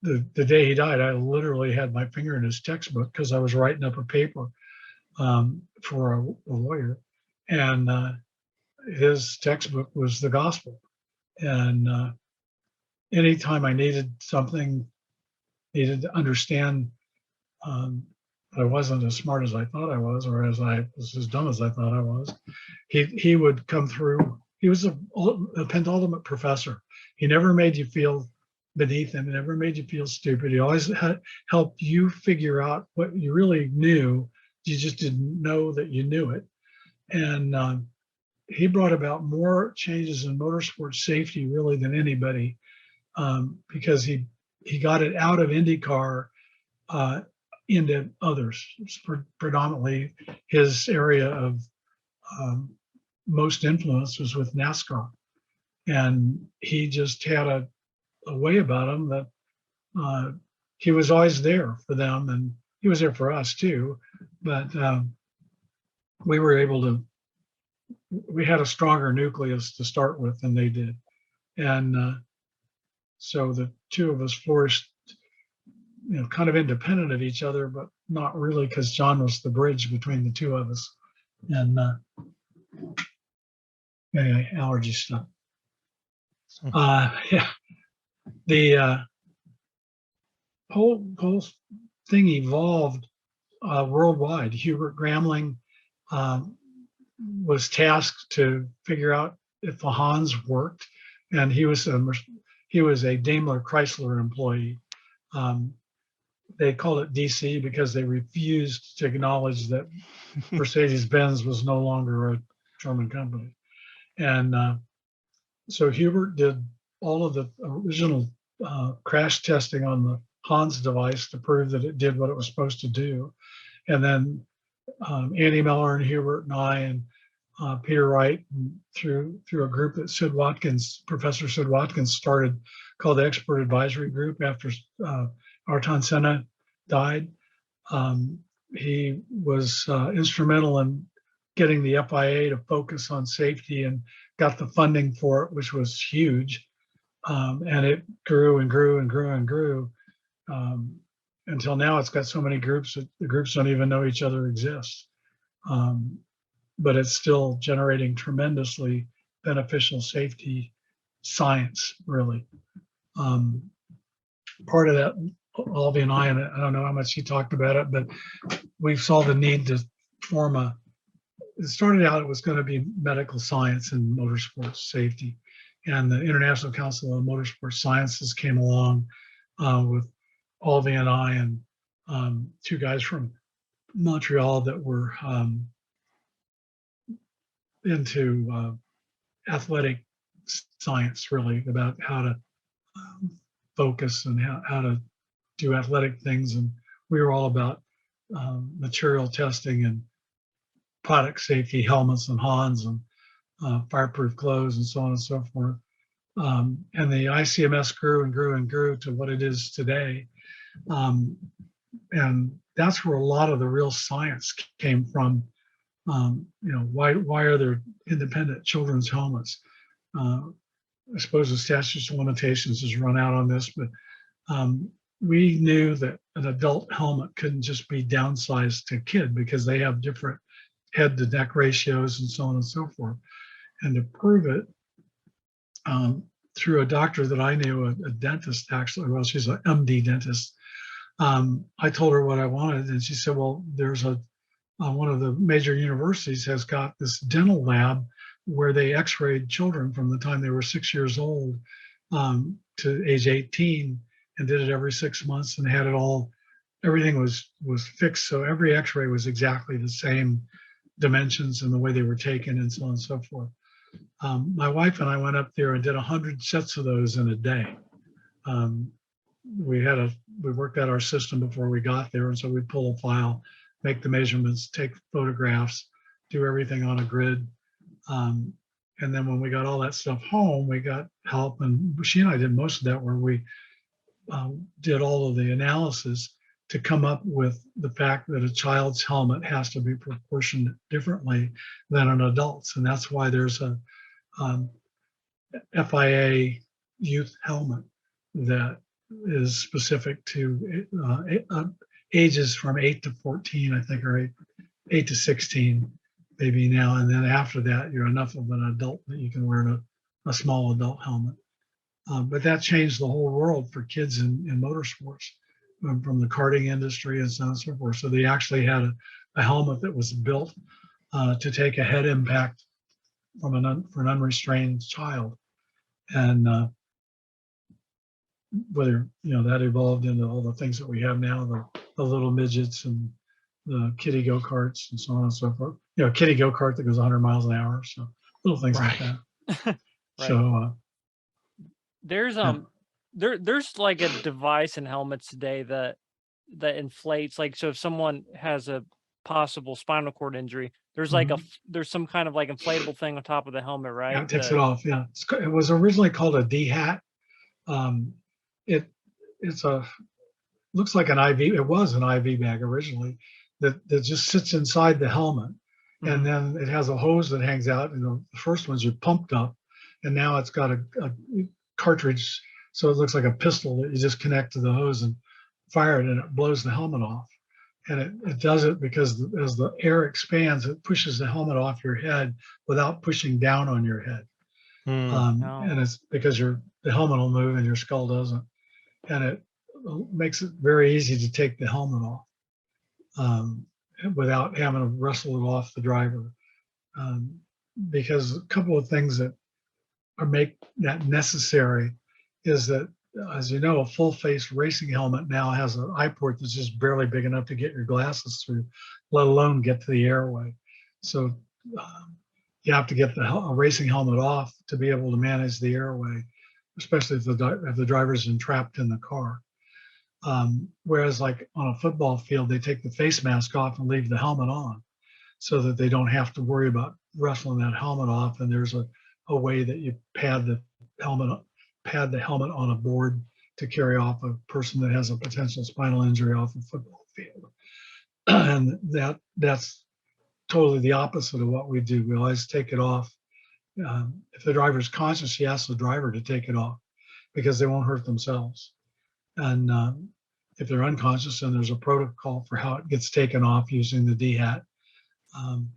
the day he died, I literally had my finger in his textbook because I was writing up a paper for a lawyer, and his textbook was the gospel. And anytime I needed something, needed to understand I wasn't as smart as I thought I was, or as I was as dumb as I thought I was, he would come through. He was a penultimate professor. He never made you feel beneath him. He never made you feel stupid. He always helped you figure out what you really knew. You just didn't know that you knew it. And he brought about more changes in motorsport safety really than anybody, because he got it out of IndyCar into others. Predominantly his area of most influence was with NASCAR. And he just had a way about him that he was always there for them, and he was there for us too. But we were able to, we had a stronger nucleus to start with than they did. And so the two of us flourished, kind of independent of each other, but not really, because John was the bridge between the two of us. And anyway, allergy stuff. Yeah, the whole thing evolved worldwide. Hubert Gramling was tasked to figure out if the Hans worked, and he was a Daimler Chrysler employee. They called it DC because they refused to acknowledge that Mercedes-Benz was no longer a German company. And so Hubert did all of the original crash testing on the Hans device to prove that it did what it was supposed to do. And then Andy Miller and Hubert and I and Peter Wright, through a group that Professor Sid Watkins started, called the Expert Advisory Group after Ayrton Senna died. He was instrumental in getting the FIA to focus on safety and got the funding for it, which was huge. And it grew and grew and grew and grew until now it's got so many groups that the groups don't even know each other exist. But it's still generating tremendously beneficial safety science, really. Part of that, Olvey and I don't know how much he talked about it, but we saw the need to form it started out, it was going to be medical science and motorsports safety. And the International Council of Motorsports Sciences came along with Olvey and I and two guys from Montreal that were into athletic science, really, about how to focus and how to do athletic things. And we were all about material testing and product safety, helmets and Hans and fireproof clothes and so on and so forth. And the ICMS grew and grew and grew to what it is today. And that's where a lot of the real science came from. Why are there independent children's helmets? I suppose the statute of limitations has run out on this, but we knew that an adult helmet couldn't just be downsized to kid because they have different head to neck ratios and so on and so forth. And to prove it, through a doctor that I knew, a dentist actually, well, she's an MD dentist, I told her what I wanted, and she said, well, there's one of the major universities has got this dental lab where they x-rayed children from the time they were 6 years old to age 18 and did it every 6 months and had it all, everything was fixed. So every x-ray was exactly the same dimensions and the way they were taken and so on and so forth. My wife and I went up there and did 100 sets of those in a day. We worked out our system before we got there, and so we'd pull a file, make the measurements, take photographs, do everything on a grid. And then when we got all that stuff home, we got help, and she and I did most of that, where we did all of the analysis to come up with the fact that a child's helmet has to be proportioned differently than an adult's. And that's why there's a FIA youth helmet that is specific to ages from 8 to 14, I think, or 8 to 16, maybe now. And then after that, you're enough of an adult that you can wear a small adult helmet. But that changed the whole world for kids in motorsports, from the karting industry and so on and so forth. So they actually had a helmet that was built to take a head impact for an unrestrained child. And whether, that evolved into all the things that we have now, the little midgets and the kiddie go-karts and so on and so forth. Kiddie go-kart that goes 100 miles an hour. So little things like that. Right. So there's there's like a device in helmets today that inflates, like, so if someone has a possible spinal cord injury, there's like there's some kind of like inflatable thing on top of the helmet, right? Yeah, it takes it off. Yeah, it was originally called a D-hat. It's looks like an IV. It was an IV bag originally that just sits inside the helmet, and then it has a hose that hangs out. The first ones are pumped up, and now it's got a cartridge, so it looks like a pistol that you just connect to the hose and fire it, and it blows the helmet off. And it does it because as the air expands, it pushes the helmet off your head without pushing down on your head. No. And it's because the helmet will move and your skull doesn't. And it makes it very easy to take the helmet off without having to wrestle it off the driver. Because a couple of things that make that necessary is that, as you know, a full face racing helmet now has an eye port that's just barely big enough to get your glasses through, let alone get to the airway. So you have to get a racing helmet off to be able to manage the airway, especially if the driver's entrapped in the car. Whereas like on a football field, they take the face mask off and leave the helmet on so that they don't have to worry about wrestling that helmet off. And there's a way that you pad the helmet on a board to carry off a person that has a potential spinal injury off a football field. And that's totally the opposite of what we do. We always take it off. If the driver's conscious, you ask the driver to take it off because they won't hurt themselves. And if they're unconscious, then there's a protocol for how it gets taken off using the D-hat.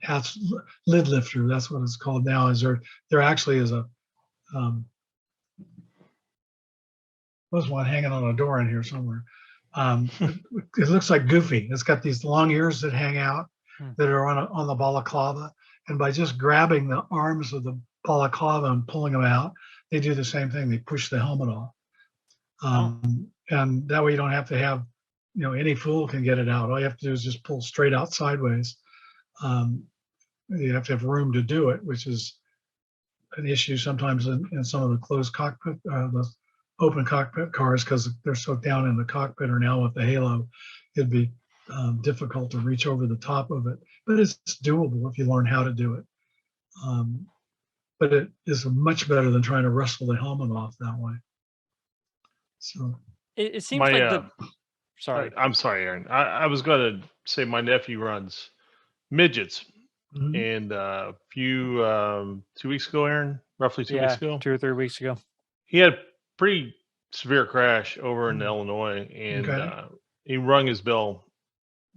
Hats, lid lifter, that's what it's called now. Is there actually is a there's one hanging on a door in here somewhere. It looks like Goofy. It's got these long ears that hang out that are on the balaclava, and by just grabbing the arms of the balaclava and pulling them out, they do the same thing. They push the helmet off, and that way you don't have to have, any fool can get it out. All you have to do is just pull straight out sideways. You have to have room to do it, which is an issue sometimes in some of the closed cockpit, the open cockpit cars, because they're so down in the cockpit, or now with the halo, it'd be difficult to reach over the top of it. But it's doable if you learn how to do it. But it is much better than trying to wrestle the helmet off that way. So it seems like sorry. I'm sorry, Aaron. I was going to say my nephew runs midgets. mhm. And a few 2 weeks ago, Aaron, roughly 2 weeks ago, 2 or 3 weeks ago. he had a pretty severe crash over in Mhm. Illinois, and Okay. he rung his bell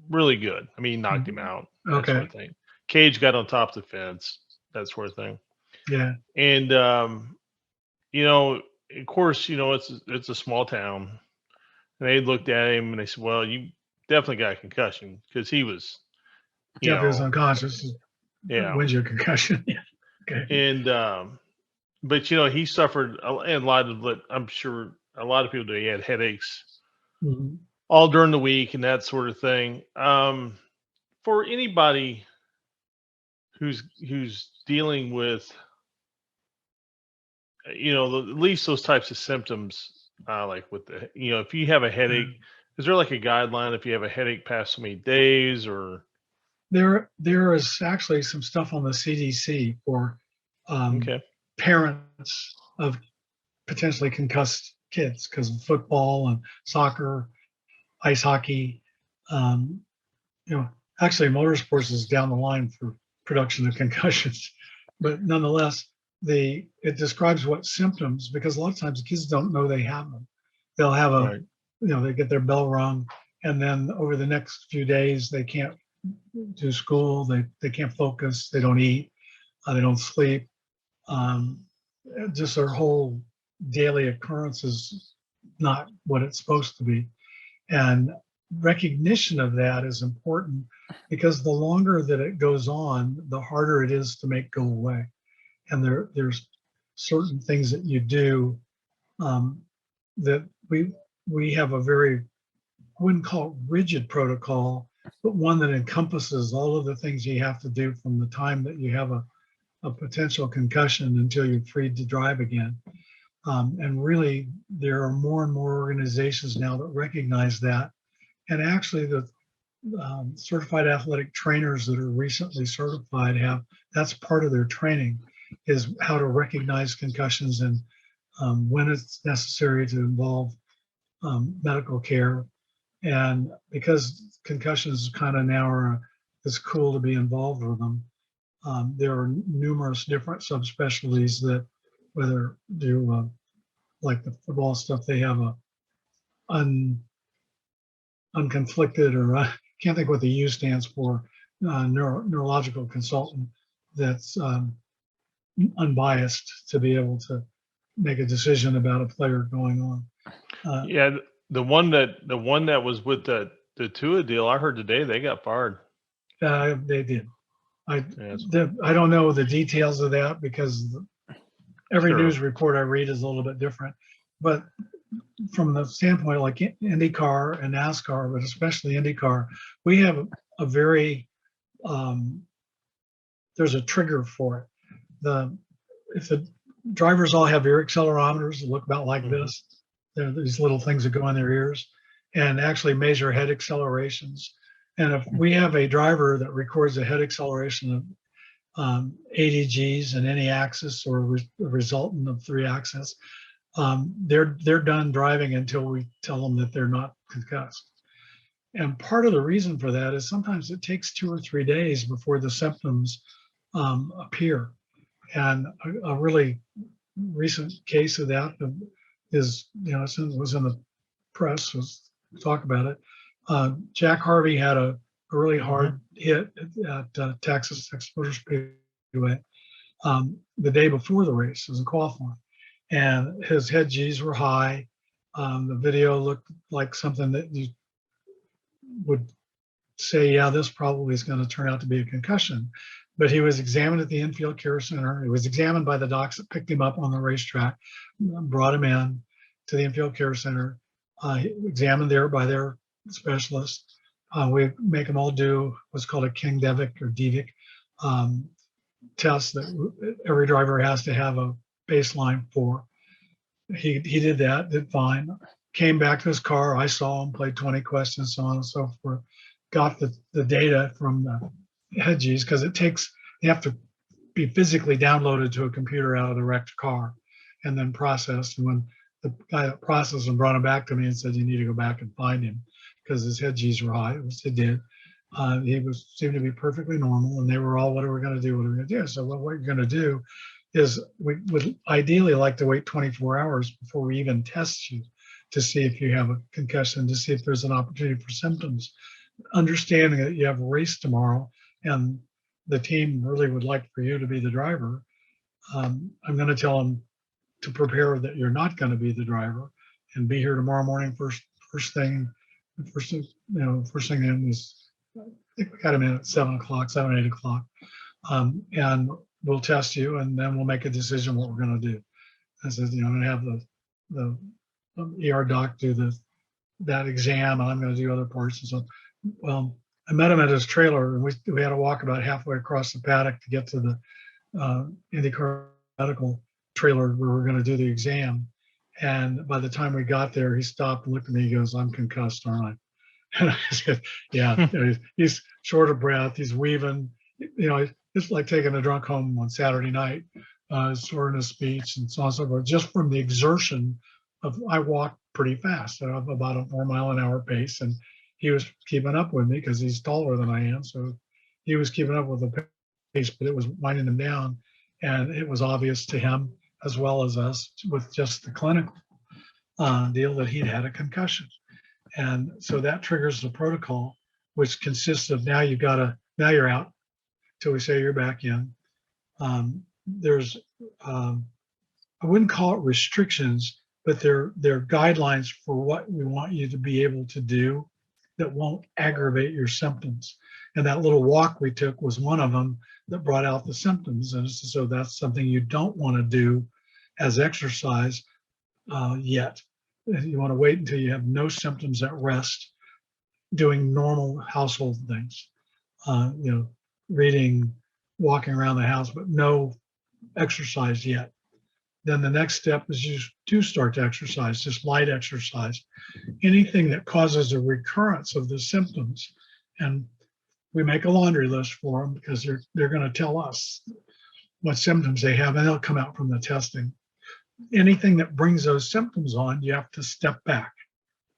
really good. I mean, he knocked him out, that sort Okay. of thing. Cage got on top of the fence, that sort of thing. Yeah. And of course, it's a small town, and they looked at him and they said, "Well, you definitely got a concussion," because he was, Jeff is unconscious. yeah. When's your concussion? Yeah. Okay. And but he suffered and I'm sure a lot of people do. He had headaches Mhm. all during the week and that sort of thing. For anybody who's dealing with at least those types of symptoms, like with the if you have a headache, is there like a guideline if you have a headache past so many days? Or There is actually some stuff on the CDC for okay, parents of potentially concussed kids because of football and soccer, ice hockey. Actually, motorsports is down the line for production of concussions, but nonetheless, it describes what symptoms, because a lot of times kids don't know they have them. They'll have right, they get their bell rung, and then over the next few days they can't do school, they can't focus, they don't eat, they don't sleep. Just their whole daily occurrence is not what it's supposed to be. And recognition of that is important, because the longer that it goes on, the harder it is to make go away. And there's certain things that you do that we have a very, I wouldn't call it rigid protocol, but one that encompasses all of the things you have to do from the time that you have a potential concussion until you're free to drive again. And really, there are more and more organizations now that recognize that. And actually, the certified athletic trainers that are recently certified that's part of their training, is how to recognize concussions and when it's necessary to involve medical care. And because concussions kind of now it's cool to be involved with them, there are numerous different subspecialties that, whether do like the football stuff, they have a unconflicted, or I can't think what the U stands for, neurological consultant that's unbiased to be able to make a decision about a player going on. Yeah, the one that was with the Tua deal, I heard today they got fired. They did. I Yes. I don't know the details of that because every Sure. news report I read is a little bit different. But from the standpoint like IndyCar and NASCAR, but especially IndyCar, we have a very there's a trigger for it. If the drivers all have ear accelerometers that look about like this, they're these little things that go in their ears and actually measure head accelerations. And if we have a driver that records a head acceleration of 80 Gs in any axis or a resultant of 3 axis, they're done driving until we tell them that they're not concussed. And part of the reason for that is sometimes it takes 2 or 3 days before the symptoms appear. And a really recent case of that is, it was in the press, was talk about it. Jack Harvey had a really hard hit at Texas Motor Speedway the day before the race, as in qualifying, and his head Gs were high. The video looked like something that you would say, yeah, this probably is going to turn out to be a concussion. But he was examined at the infield care center. He was examined by the docs that picked him up on the racetrack, brought him in to the infield care center, examined there by their specialist. We make them all do what's called a King Devic or Devic test that every driver has to have a baseline for. He did that, did fine. Came back to his car. I saw him, played 20 questions, so on and so forth. Got the data from the head Gs because they have to be physically downloaded to a computer out of the wrecked car and then processed. And when the guy that processed them brought him back to me and said, you need to go back and find him because his head Gs were high, which it did. He seemed to be perfectly normal, and they were all, what are we going to do? What are we going to do? So what you're going to do is we would ideally like to wait 24 hours before we even test you to see if you have a concussion, to see if there's an opportunity for symptoms. Understanding that you have a race tomorrow and the team really would like for you to be the driver, I'm going to tell them to prepare that you're not going to be the driver and be here tomorrow morning first thing in was, I think we got him in at 7 o'clock, 8 o'clock. And we'll test you and then we'll make a decision what we're going to do. I said, I'm going to have the ER doc do that exam and I'm going to do other parts. And so, well, I met him at his trailer and we had to walk about halfway across the paddock to get to the IndyCar medical trailer where we're going to do the exam. And by the time we got there, he stopped and looked at me. He goes, I'm concussed, aren't I? And I said, yeah. He's short of breath. He's weaving. It's like taking a drunk home on Saturday night, slurring his speech and so on and so forth, just from the exertion of, I walked pretty fast, about a 4 mile an hour pace. And he was keeping up with me because he's taller than I am. So he was keeping up with the pace, but it was winding him down. And it was obvious to him, as well as us, with just the clinical deal, that he'd had a concussion. And so that triggers the protocol, which consists of now you're out till we say you're back in. There's, I wouldn't call it restrictions, but they're guidelines for what we want you to be able to do that won't aggravate your symptoms. And that little walk we took was one of them that brought out the symptoms. And so that's something you don't want to do as exercise yet. You want to wait until you have no symptoms at rest, doing normal household things, reading, walking around the house, but no exercise yet. Then the next step is you do start to exercise, just light exercise. Anything that causes a recurrence of the symptoms. And we make a laundry list for them because they're going to tell us what symptoms they have, and they'll come out from the testing. Anything that brings those symptoms on, you have to step back.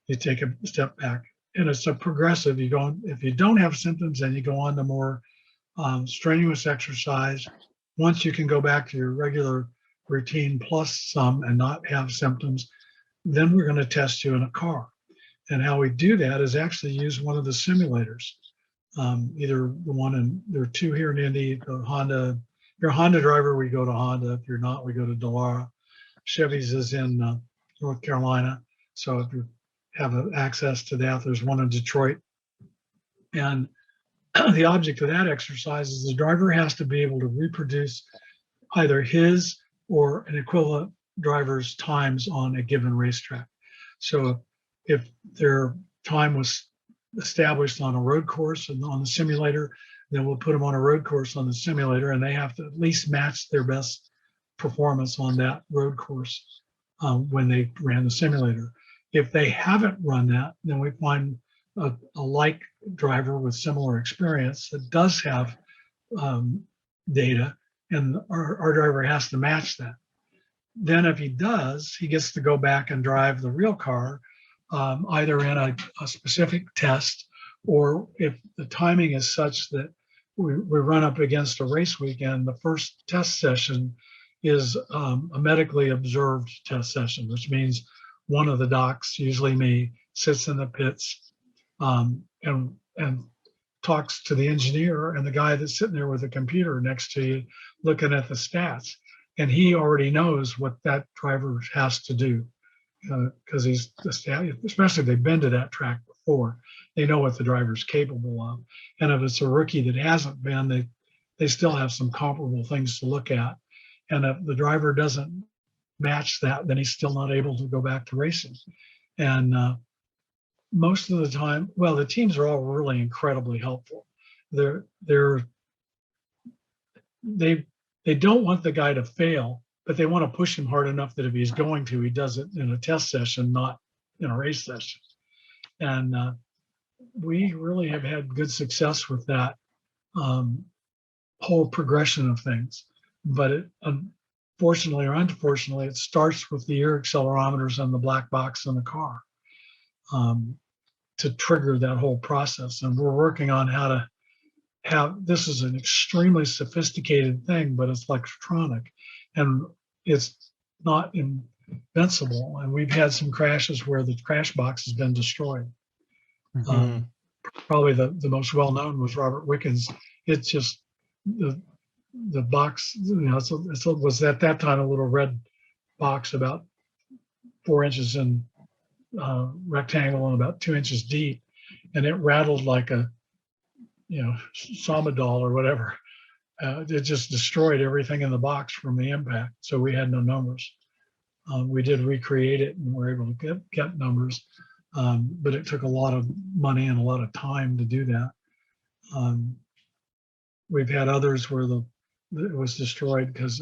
You take a step back, and it's a progressive. You go on, if you don't have symptoms, then you go on to more strenuous exercise. Once you can go back to your regular routine plus some and not have symptoms, then we're going to test you in a car. And how we do that is actually use one of the simulators. Either the one there are 2 here in Indy, the Honda you're a Honda driver, we go to Honda. If you're not, we go to Delara. Chevy's is in North Carolina. So if you have access to that, there's one in Detroit. And the object of that exercise is the driver has to be able to reproduce either his or an equivalent driver's times on a given racetrack. So if their time was established on a road course and on the simulator, then we'll put them on a road course on the simulator, and they have to at least match their best performance on that road course when they ran the simulator. If they haven't run that, then we find a like driver with similar experience that does have data, and our driver has to match that. Then if he does, he gets to go back and drive the real car, either in a specific test, or if the timing is such that we run up against a race weekend, the first test session is a medically observed test session, which means one of the docs, usually me, sits in the pits and talks to the engineer and the guy that's sitting there with a computer next to you looking at the stats. And he already knows what that driver has to do because he's especially if they've been to that track before, they know what the driver's capable of. And if it's a rookie that hasn't been, they still have some comparable things to look at. And if the driver doesn't match that, then he's still not able to go back to racing. And most of the time, well, the teams are all really incredibly helpful. They don't want the guy to fail, but they want to push him hard enough that if he's going to, he does it in a test session, not in a race session. And we really have had good success with that whole progression of things. But it, fortunately or unfortunately, it starts with the ear accelerometers and the black box in the car to trigger that whole process. And we're working on how to have, this is an extremely sophisticated thing, but it's electronic and it's not invincible. And we've had some crashes where the crash box has been destroyed. Mm-hmm. Probably the most well-known was Robert Wickens. It's just the box, you know, it was at that time a little red box about 4 inches in rectangle and about 2 inches deep, and it rattled like a, you know, Somadol or whatever. It just destroyed everything in the box from the impact. So we had no numbers. We did recreate it and were able to get numbers, but it took a lot of money and a lot of time to do that. We've had others where it was destroyed because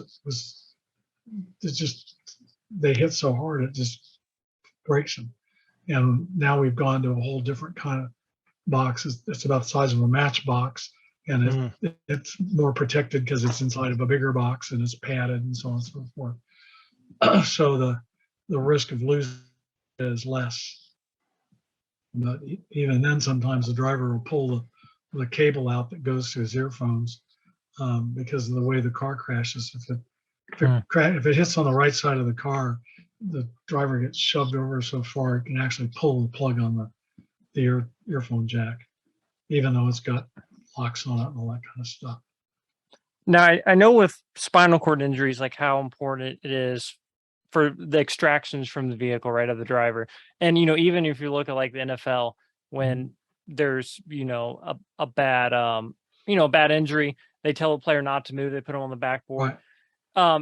they hit so hard it just breaks them. And now we've gone to a whole different kind of box. It's about the size of a matchbox, and it's more protected because it's inside of a bigger box and it's padded and so on and so forth. So the risk of losing is less. But even then, sometimes the driver will pull the cable out that goes to his earphones because of the way the car crashes. If it hits on the right side of the car, the driver gets shoved over so far it can actually pull the plug on the earphone jack, even though it's got locks on it and all that kind of stuff. Now, I know with spinal cord injuries, like how important it is for the extractions from the vehicle, right, of the driver. And, you know, even if you look at like the NFL, when there's, you know, a bad, bad injury, they tell a player not to move, they put them on the backboard. Right.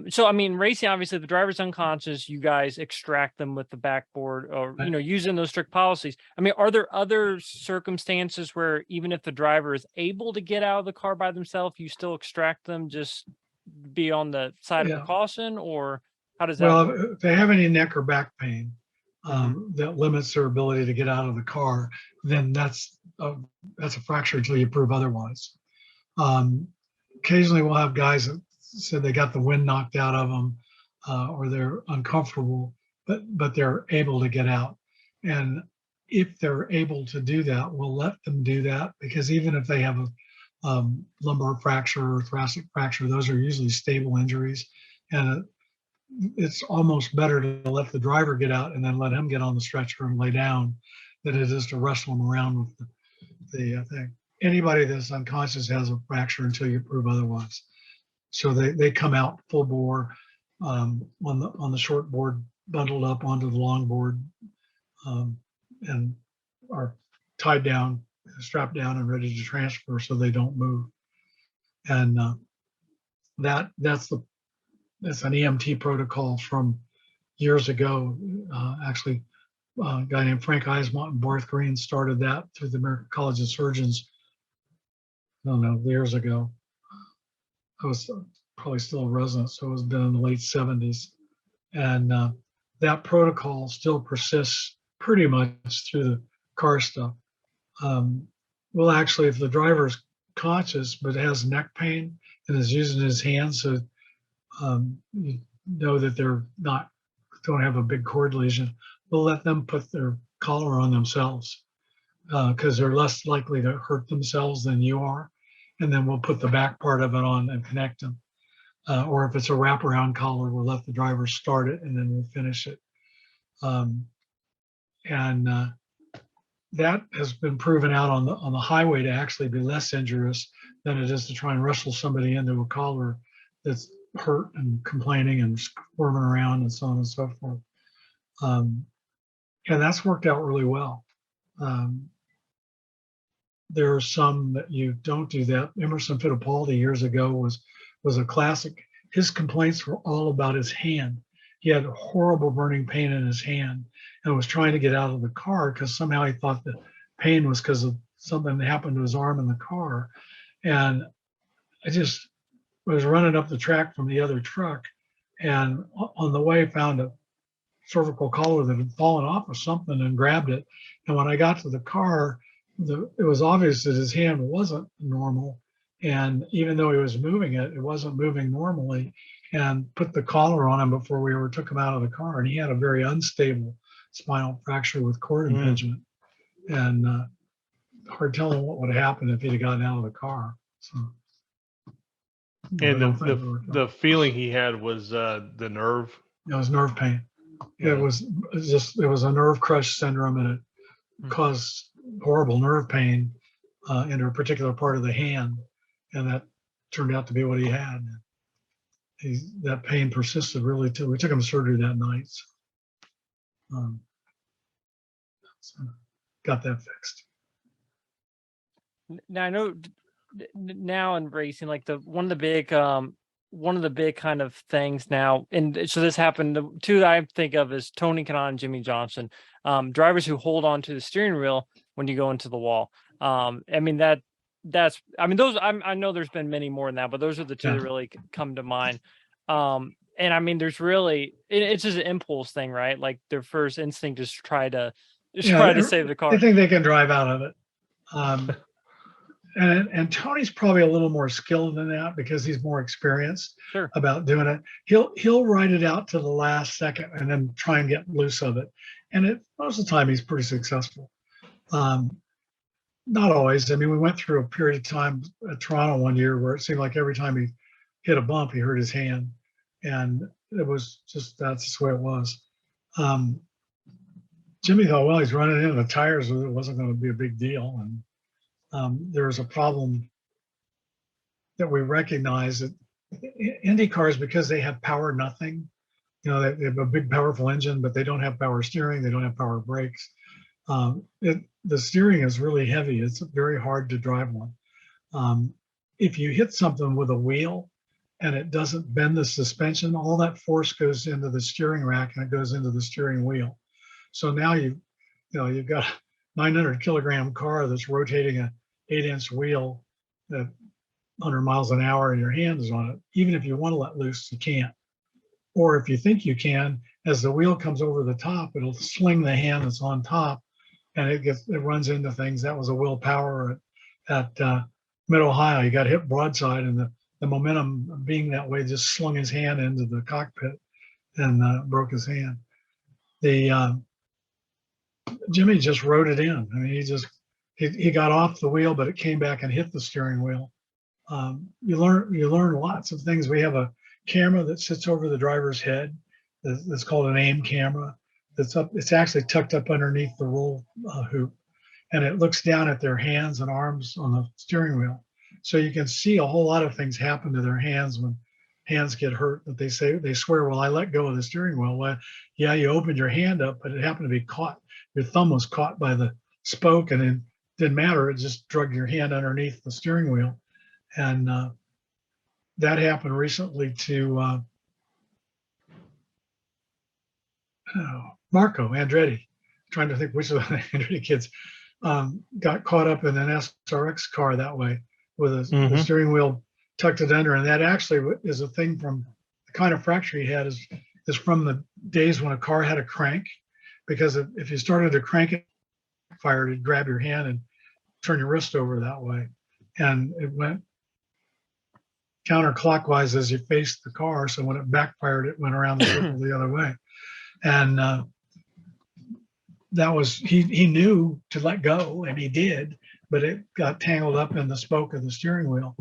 So, I mean, racing, obviously the driver's unconscious, you guys extract them with the backboard or, Right. you know, using those strict policies. I mean, are there other circumstances where even if the driver is able to get out of the car by themselves, you still extract them, just be on the side of precaution, or how does that work? Well, if they have any neck or back pain that limits their ability to get out of the car, then that's a fracture until you prove otherwise. Occasionally we'll have guys that said they got the wind knocked out of them or they're uncomfortable, but they're able to get out. And if they're able to do that, we'll let them do that, because even if they have a lumbar fracture or thoracic fracture, those are usually stable injuries. And it's almost better to let the driver get out and then let him get on the stretcher and lay down than it is to wrestle him around with the thing. Anybody that's unconscious has a fracture until you prove otherwise. So they come out full bore on the short board, bundled up onto the long board, and are tied down, strapped down, and ready to transfer so they don't move. And that's an EMT protocol from years ago. Actually, a guy named Frank Eismont and Barth Green started that through the American College of Surgeons, I don't know, years ago. I was probably still a resident, so it was been in the late 70s. And that protocol still persists pretty much through the car stuff. Well, actually, if the driver's conscious but has neck pain and is using his hands, so you know that they're don't have a big cord lesion, we'll let them put their collar on themselves because they're less likely to hurt themselves than you are. And then we'll put the back part of it on and connect them. Or if it's a wraparound collar, we'll let the driver start it and then we'll finish it. That has been proven out on the highway to actually be less injurious than it is to try and wrestle somebody into a collar that's hurt and complaining and squirming around and so on and so forth. And that's worked out really well. There are some that you don't do that. Emerson Fittipaldi years ago was a classic. His complaints were all about his hand. He had horrible burning pain in his hand and was trying to get out of the car because somehow he thought the pain was because of something that happened to his arm in the car. And I just was running up the track from the other truck, and on the way found a cervical collar that had fallen off of something and grabbed it. And when I got to the car, it was obvious that his hand wasn't normal. And even though he was moving it, it wasn't moving normally, and put the collar on him before we ever took him out of the car. And he had a very unstable spinal fracture with cord impingement. And hard telling what would have happened if he'd have gotten out of the car. So, and the feeling he had was the nerve. It was nerve pain. Yeah. It was a nerve crush syndrome, and it caused horrible nerve pain in a particular part of the hand, and that turned out to be what he had. That pain persisted really till we took him to surgery that night. So got that fixed. Now I know now in racing, like one of the big kind of things now, and so this happened. The two that I think of is Tony Kanaan and Jimmy Johnson, drivers who hold on to the steering wheel when you go into the wall. I mean those. I know there's been many more than that, but those are the two that really come to mind. And I mean, there's really it's just an impulse thing, right? Like their first instinct is to try to save the car. They think they can drive out of it. And Tony's probably a little more skilled than that because he's more experienced about doing it. He'll ride it out to the last second and then try and get loose of it. And most of the time he's pretty successful. Not always. I mean, we went through a period of time at Toronto one year where it seemed like every time he hit a bump, he hurt his hand. And it was just, that's just the way it was. Jimmy thought, well, he's running into the tires. It wasn't going to be a big deal. And there was a problem that we recognize that IndyCars, because they have power nothing, they have a big powerful engine, but they don't have power steering. They don't have power brakes. The steering is really heavy. It's very hard to drive one. If you hit something with a wheel and it doesn't bend the suspension, all that force goes into the steering rack and it goes into the steering wheel. So now you've got a 900 kilogram car that's rotating a 8-inch wheel at 100 miles an hour and your hand is on it. Even if you want to let loose, you can't. Or if you think you can, as the wheel comes over the top, it'll sling the hand that's on top and it runs into things. That was a Will Power at Mid-Ohio. He got hit broadside, and the momentum being that way just slung his hand into the cockpit and broke his hand. Jimmy just rode it in. I mean, he got off the wheel, but it came back and hit the steering wheel. You learn lots of things. We have a camera that sits over the driver's head. That's called an aim camera. It's actually tucked up underneath the roll hoop, and it looks down at their hands and arms on the steering wheel. So you can see a whole lot of things happen to their hands when hands get hurt, that they swear, well, I let go of the steering wheel. Well, yeah, you opened your hand up, but it happened to be caught. Your thumb was caught by the spoke, and it didn't matter. It just drug your hand underneath the steering wheel. And that happened recently to Marco Andretti. Trying to think which of the Andretti kids got caught up in an SRX car that way, with the steering wheel tucked it under. And that actually is a thing from the kind of fracture he had is from the days when a car had a crank, because if you started to crank it, fired, it'd grab your hand and turn your wrist over that way. And it went counterclockwise as you faced the car. So when it backfired, it went around the circle the other way. And that was, he knew to let go, and he did, but it got tangled up in the spoke of the steering wheel.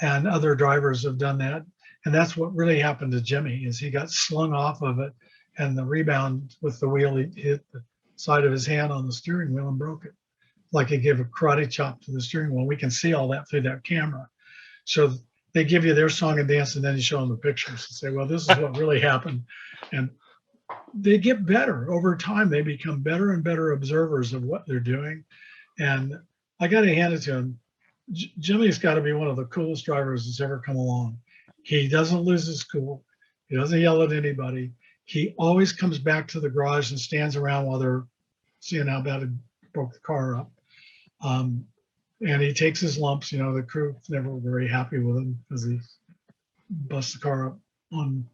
And other drivers have done that. And that's what really happened to Jimmy, is he got slung off of it, and the rebound with the wheel, he hit the side of his hand on the steering wheel and broke it. Like he gave a karate chop to the steering wheel. We can see all that through that camera. So they give you their song and dance, and then you show them the pictures and say, well, this is what really happened. And they get better over time. They become better and better observers of what they're doing. And I got to hand it to him. Jimmy's got to be one of the coolest drivers that's ever come along. He doesn't lose his cool. He doesn't yell at anybody. He always comes back to the garage and stands around while they're seeing how bad it broke the car up. And he takes his lumps. You know, the crew's never very happy with him because he busts the car up on,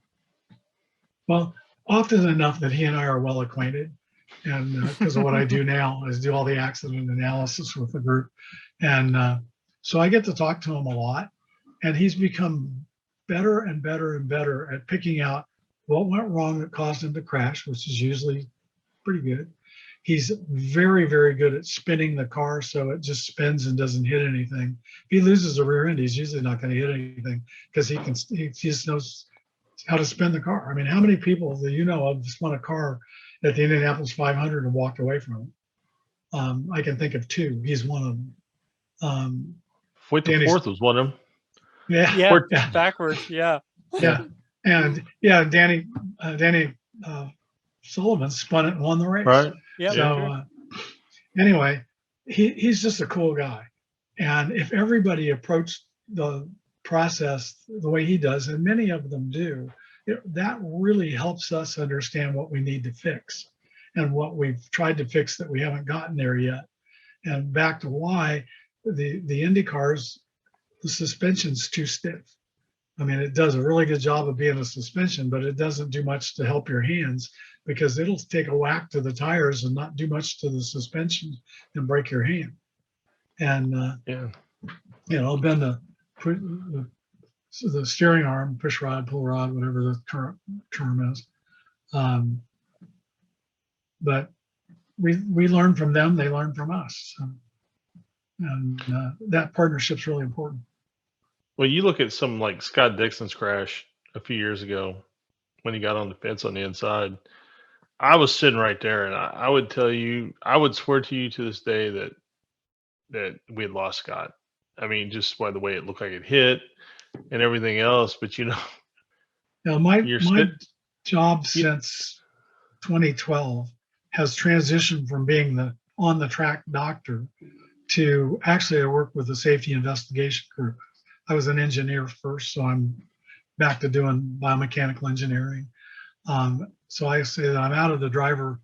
well, often enough that he and I are well acquainted. And because of what I do now is do all the accident analysis with the group. And so I get to talk to him a lot, and he's become better and better and better at picking out what went wrong that caused him to crash, which is usually pretty good. He's very, very good at spinning the car so it just spins and doesn't hit anything. If he loses the rear end, he's usually not going to hit anything, because he just knows how to spin the car. I mean, how many people that you know of spun a car at the Indianapolis 500 and walked away from it? I can think of two. He's one of them. Wait, the fourth was one of them. Yeah, backwards. Yeah. And Danny Sullivan spun it and won the race. Right. Yeah. So anyway, he's just a cool guy. And if everybody approached the process the way he does, and many of them do, that really helps us understand what we need to fix and what we've tried to fix that we haven't gotten there yet. And back to why the IndyCars, the suspension's too stiff. I mean, it does a really good job of being a suspension, but it doesn't do much to help your hands, because it'll take a whack to the tires and not do much to the suspension and break your hand. And you know, bend the steering arm, push rod, pull rod, whatever the current term is. But we learn from them, they learn from us. So, and that partnership's really important. Well, you look at something like Scott Dixon's crash a few years ago when he got on the fence on the inside. I was sitting right there, and I would tell you, I would swear to you to this day that we had lost Scott. I mean, just by the way it looked like it hit and everything else. But you know, now my job since 2012 has transitioned from being the on the track doctor to actually I work with the safety investigation group. I was an engineer first, so I'm back to doing biomechanical engineering. So I say that I'm out of the driver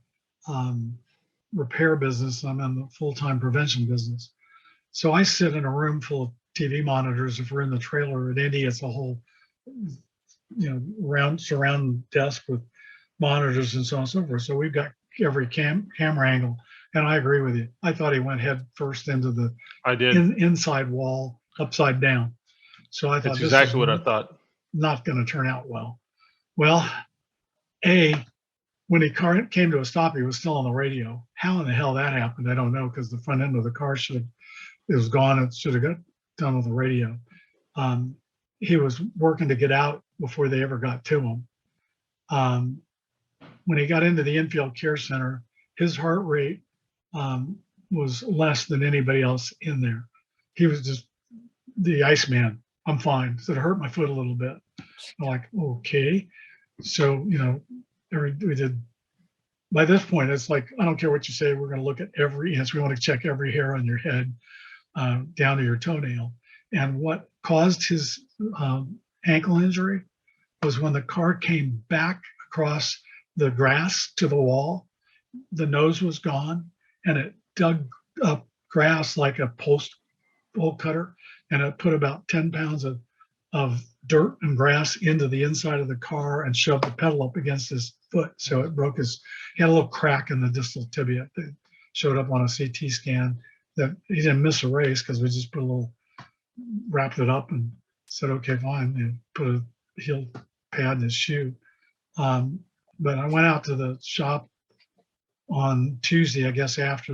repair business. I'm in the full-time prevention business. So I sit in a room full of TV monitors. If we're in the trailer at Indy, it's a whole, surround desk with monitors and so on and so forth. So we've got every camera angle. And I agree with you. I thought he went head first into the inside wall, upside down. So I thought that's exactly what I thought. Not going to turn out well. Well, when he came to a stop, he was still on the radio. How in the hell that happened, I don't know, because the front end of the car it was gone. It should have got done with the radio. He was working to get out before they ever got to him. When he got into the infield care center, his heart rate was less than anybody else in there. He was just the Iceman. I'm fine. So it hurt my foot a little bit. I'm like, okay. So, we did, by this point, it's like, I don't care what you say, we're going to look at every inch. We want to check every hair on your head down to your toenail. And what caused his ankle injury was when the car came back across the grass to the wall, the nose was gone, and it dug up grass like a bolt cutter, and it put about 10 pounds of dirt and grass into the inside of the car and shoved the pedal up against his foot. So it broke he had a little crack in the distal tibia that showed up on a CT scan. That he didn't miss a race because we just wrapped it up and said, okay, fine, and put a heel pad in his shoe. But I went out to the shop on Tuesday, I guess, after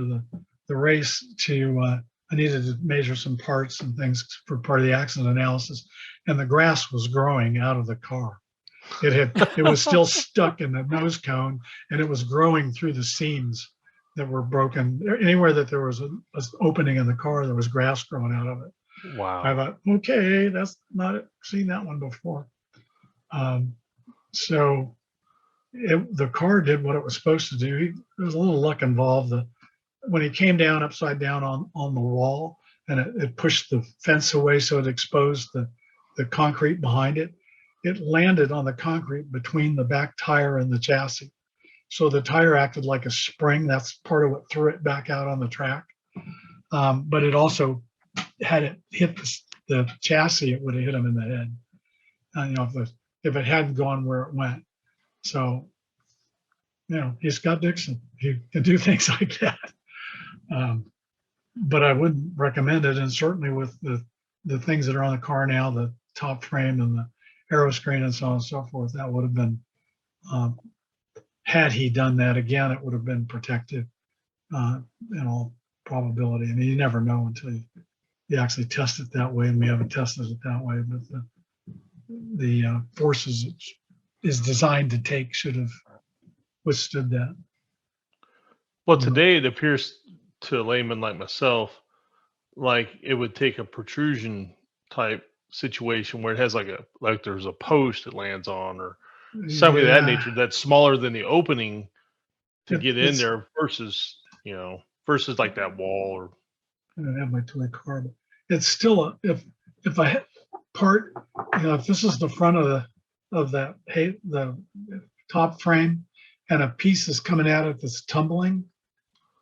the race I needed to measure some parts and things for part of the accident analysis, and the grass was growing out of the car. It was still stuck in the nose cone, and it was growing through the seams that were broken. Anywhere that there was an opening in the car, there was grass growing out of it. Wow. I thought, okay, that's not seen that one before. So the car did what it was supposed to do. There was a little luck involved. When he came down upside down on the wall, and it pushed the fence away, so it exposed the concrete behind it. It landed on the concrete between the back tire and the chassis. So the tire acted like a spring. That's part of what threw it back out on the track. But it also, had it hit the chassis, it would have hit him in the head. If it hadn't gone where it went. So, he's Scott Dixon. He can do things like that. But I wouldn't recommend it. And certainly with the things that are on the car now, the top frame and the aero screen and so on and so forth, that would have been, had he done that again, it would have been protective in all probability. I mean, you never know until you actually test it that way, and we haven't tested it that way. But the forces it is designed to take should have withstood that. Well, today it appears to a layman like myself, like it would take a protrusion type situation where it has like there's a post it lands on or something of that nature that's smaller than the opening to get in there versus like that wall. Or I don't have my toy car, but it's still if I hit part, if this is the front of the top frame, and a piece is coming at it that's tumbling,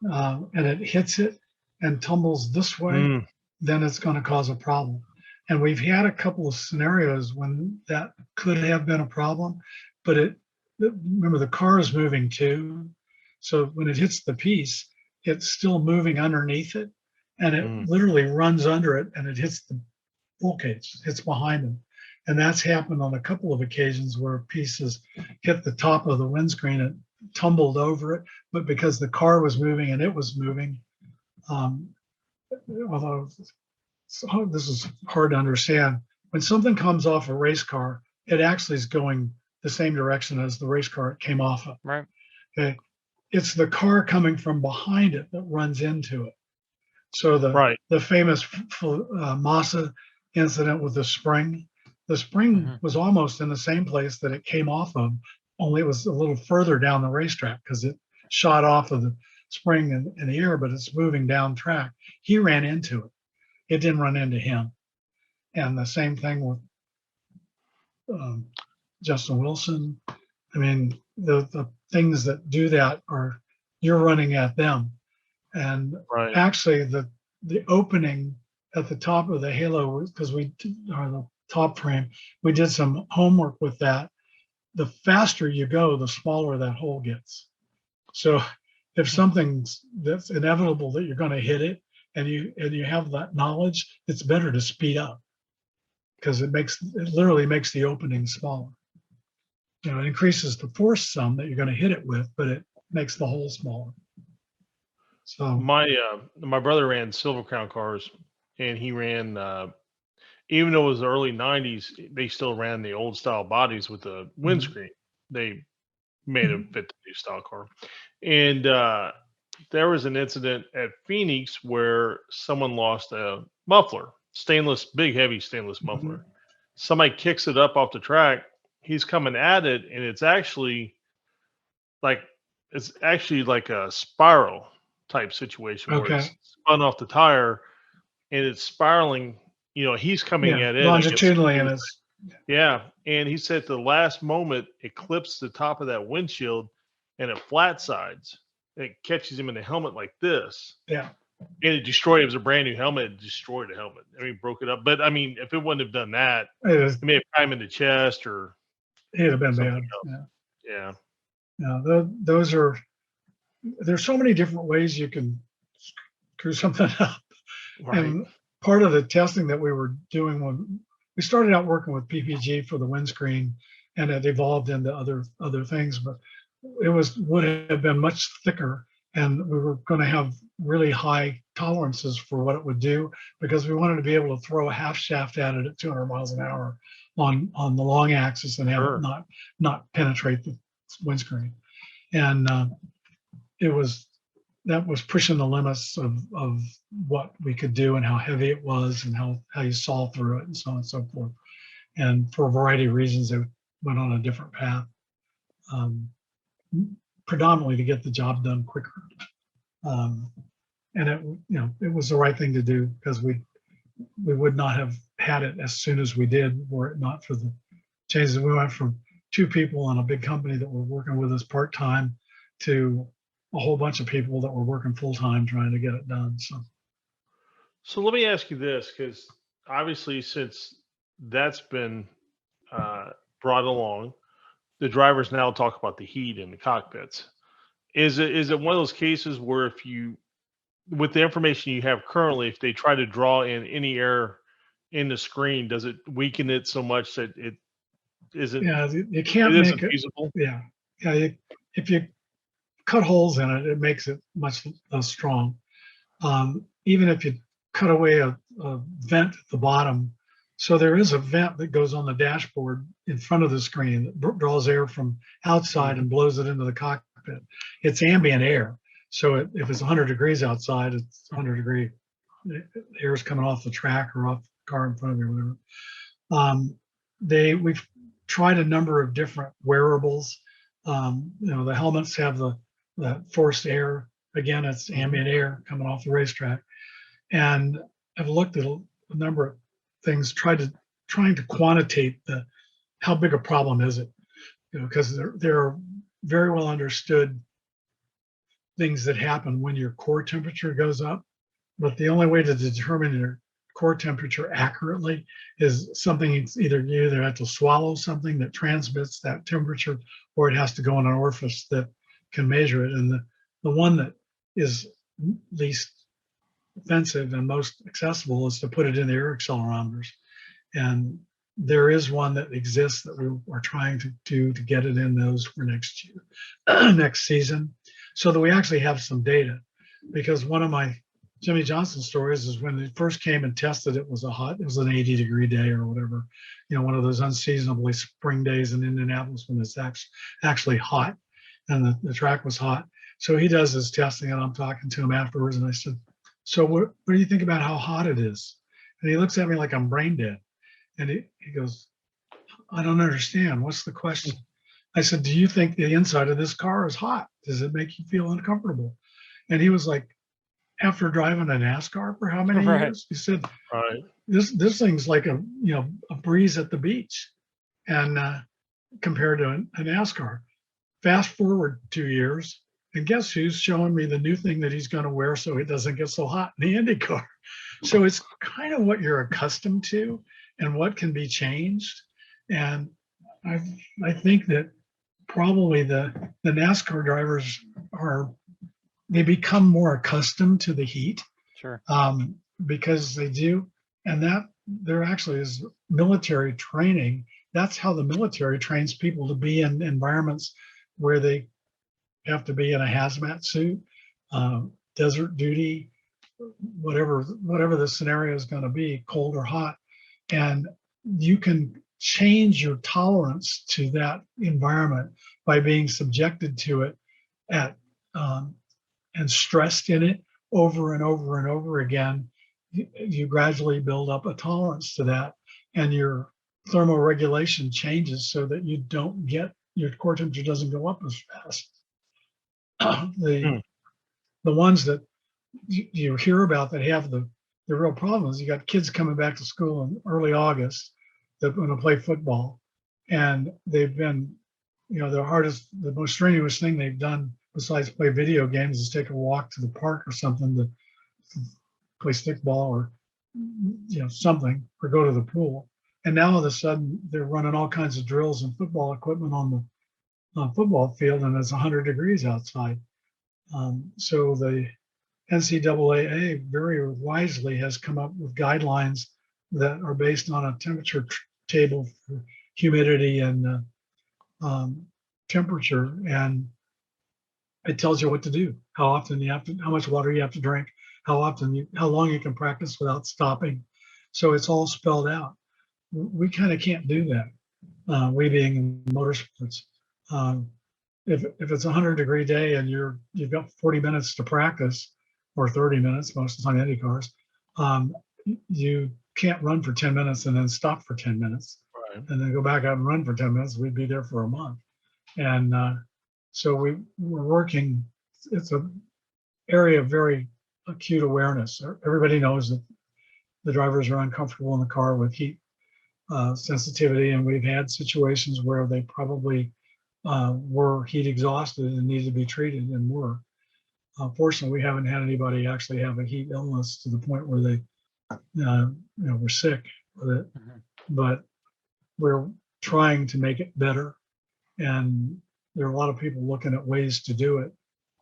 and it hits it and tumbles this way, then it's going to cause a problem. And we've had a couple of scenarios when that could have been a problem, but remember the car is moving too. So when it hits the piece, it's still moving underneath it, and it literally runs under it, and it hits the roll cage, hits behind them. And that's happened on a couple of occasions where pieces hit the top of the windscreen and tumbled over it, but because the car was moving and it was moving, although this is hard to understand, when something comes off a race car, it actually is going the same direction as the race car it came off of. Right. Okay. It's the car coming from behind it that runs into it. So the famous Massa incident with the spring was almost in the same place that it came off of, only it was a little further down the racetrack because it shot off of the spring in the air, but it's moving down track. He ran into it. It didn't run into him. And the same thing with Justin Wilson. I mean, the things that do that are you're running at them. And actually the opening at the top of the halo, because or the top frame, we did some homework with that. The faster you go, the smaller that hole gets. So if something's that's inevitable that you're going to hit it, and you have that knowledge, it's better to speed up because it literally makes the opening smaller. It increases the force some that you're going to hit it with, but it makes the hole smaller. So my brother ran Silver Crown cars, and he ran even though it was the early 90s, they still ran the old style bodies with the windscreen. They made it fit the new style car. And there was an incident at Phoenix where someone lost a muffler, big, heavy stainless muffler. somebody kicks it up off the track. He's coming at it, and it's actually like a spiral type situation where it's Okay. spun off the tire and it's spiraling. He's coming Yeah. at it, I guess. Longitudinally, and it's Yeah, and he said the last moment it clips the top of that windshield and it flat sides. And it catches him in the helmet like this. yeah. And it destroyed. It was a brand new helmet. It destroyed the helmet. I mean, broke it up. But I mean, if it wouldn't have done that, It it may have caught him in the chest or would have been something bad. else. Yeah. Yeah. No, there's so many different ways you can screw something up. Right. And part of the testing that we were doing when we started out working with PPG for the windscreen, and it evolved into other things, but it would have been much thicker, and we were going to have really high tolerances for what it would do, because we wanted to be able to throw a half shaft at it at 200 miles an hour on the long axis and have Sure. it not penetrate the windscreen. And that was pushing the limits of what we could do and how heavy it was and how you saw through it and so on and so forth. And for a variety of reasons, it went on a different path, predominantly to get the job done quicker. And it was the right thing to do, because we would not have had it as soon as we did were it not for the changes. We went from 2 people in a big company that were working with us part-time to a whole bunch of people that were working full-time trying to get it done. So let me ask you this, because obviously since that's been brought along, the drivers now talk about the heat in the cockpits. Is it one of those cases where with the information you have currently, if they try to draw in any error in the screen, does it weaken it so much that it isn't? Yeah, you can't It make isn't it. feasible. Yeah, if you cut holes in it, it makes it much less strong. Even if you cut away a vent at the bottom, so there is a vent that goes on the dashboard in front of the screen that draws air from outside and blows it into the cockpit. It's ambient air, so if it's 100 degrees outside, it's 100 degree air is coming off the track or off the car in front of you, or whatever. We've tried a number of different wearables. The helmets have the forced air. Again, it's ambient air coming off the racetrack. And I've looked at a number of things, trying to quantitate how big a problem is it, because there are very well understood things that happen when your core temperature goes up, but the only way to determine your core temperature accurately is either you either have to swallow something that transmits that temperature, or it has to go in an orifice that can measure it. And the one that is least offensive and most accessible is to put it in the air accelerometers. And there is one that exists that we are trying to do to get it in those for next year, next season, so that we actually have some data. Because one of my Jimmy Johnson stories is when they first came and tested, it was an 80-degree day or whatever, one of those unseasonably spring days in Indianapolis when it's actually hot, and the track was hot. So he does his testing, and I'm talking to him afterwards, and I said, so what do you think about how hot it is? And he looks at me like I'm brain dead. And he goes, I don't understand. What's the question? I said, do you think the inside of this car is hot? Does it make you feel uncomfortable? And he was like, after driving a NASCAR for how many years? He said, right. This thing's like a breeze at the beach, and compared to a NASCAR. Fast forward 2 years, and guess who's showing me the new thing that he's going to wear so it doesn't get so hot in the IndyCar? So it's kind of what you're accustomed to and what can be changed. And I think that probably the NASCAR drivers they become more accustomed to the heat. Sure. Because they do, and that there actually is military training. That's how the military trains people to be in environments where they have to be in a hazmat suit, desert duty, whatever the scenario is going to be, cold or hot. And you can change your tolerance to that environment by being subjected to it and stressed in it over and over and over again. You gradually build up a tolerance to that, and your thermoregulation changes so that you don't get, your core temperature doesn't go up as fast. The ones that you hear about that have the real problems, you got kids coming back to school in early August that want to play football, and they've been, the most strenuous thing they've done besides play video games is take a walk to the park or something to play stickball or something, or go to the pool. And now all of a sudden they're running all kinds of drills and football equipment on the football field, and it's 100 degrees outside. So the NCAA very wisely has come up with guidelines that are based on a temperature table for humidity and temperature, and it tells you what to do, how often you have to, how much water you have to drink, how long you can practice without stopping. So it's all spelled out. We kind of can't do that. We being in motorsports, if it's a 100-degree day and you've got 40 minutes to practice, or 30 minutes most of the time IndyCars, you can't run for 10 minutes and then stop for 10 minutes, right, and then go back out and run for 10 minutes. We'd be there for a month. And so we're working, it's an area of very acute awareness. Everybody knows that the drivers are uncomfortable in the car with heat sensitivity, and we've had situations where they probably were heat exhausted and needed to be treated, and were. Fortunately, we haven't had anybody actually have a heat illness to the point where they were sick with it. But we're trying to make it better, and there are a lot of people looking at ways to do it,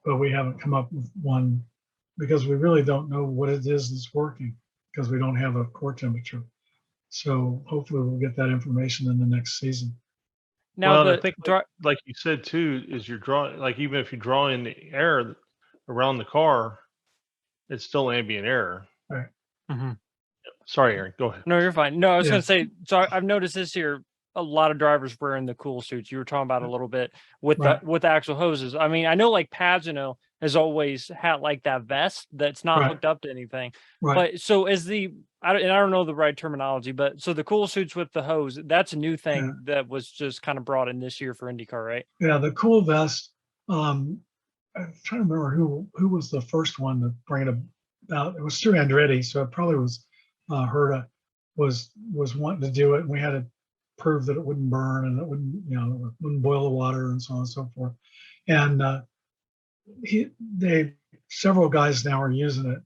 but we haven't come up with one because we really don't know what it is that's working, because we don't have a core temperature. So hopefully we'll get that information in the next season. Now, I think, like you said too, is you're drawing, like, even if you draw in the air around the car, it's still ambient air. Right. Sorry, Aaron, go ahead. No, you're fine. No, I was going to say, so I've noticed this year, a lot of drivers wearing the cool suits. You were talking about a little bit with the actual hoses. I mean, I know like Pagano has always had like that vest that's not hooked up to anything. But so as I don't know the right terminology, but so the cool suits with the hose, that's a new thing that was just kind of brought in this year for IndyCar, right? Yeah, the cool vest. I'm trying to remember who was the first one to bring it about. It was Stewart Andretti, so it probably was Herta was wanting to do it, and we had to prove that it wouldn't burn and it wouldn't boil the water and so on and so forth. And several guys now are using it,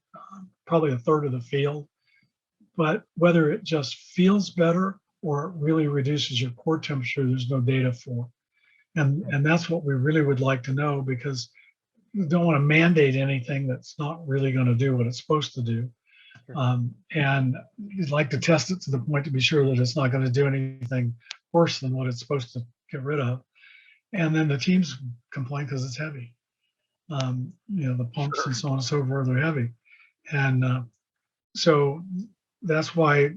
probably a third of the field. But whether it just feels better or it really reduces your core temperature, there's no data for. And that's what we really would like to know, because we don't want to mandate anything that's not really going to do what it's supposed to do. And you'd like to test it to the point to be sure that it's not going to do anything worse than what it's supposed to get rid of. And then the teams complain because it's heavy. The pumps and so on and so forth are heavy. And so that's why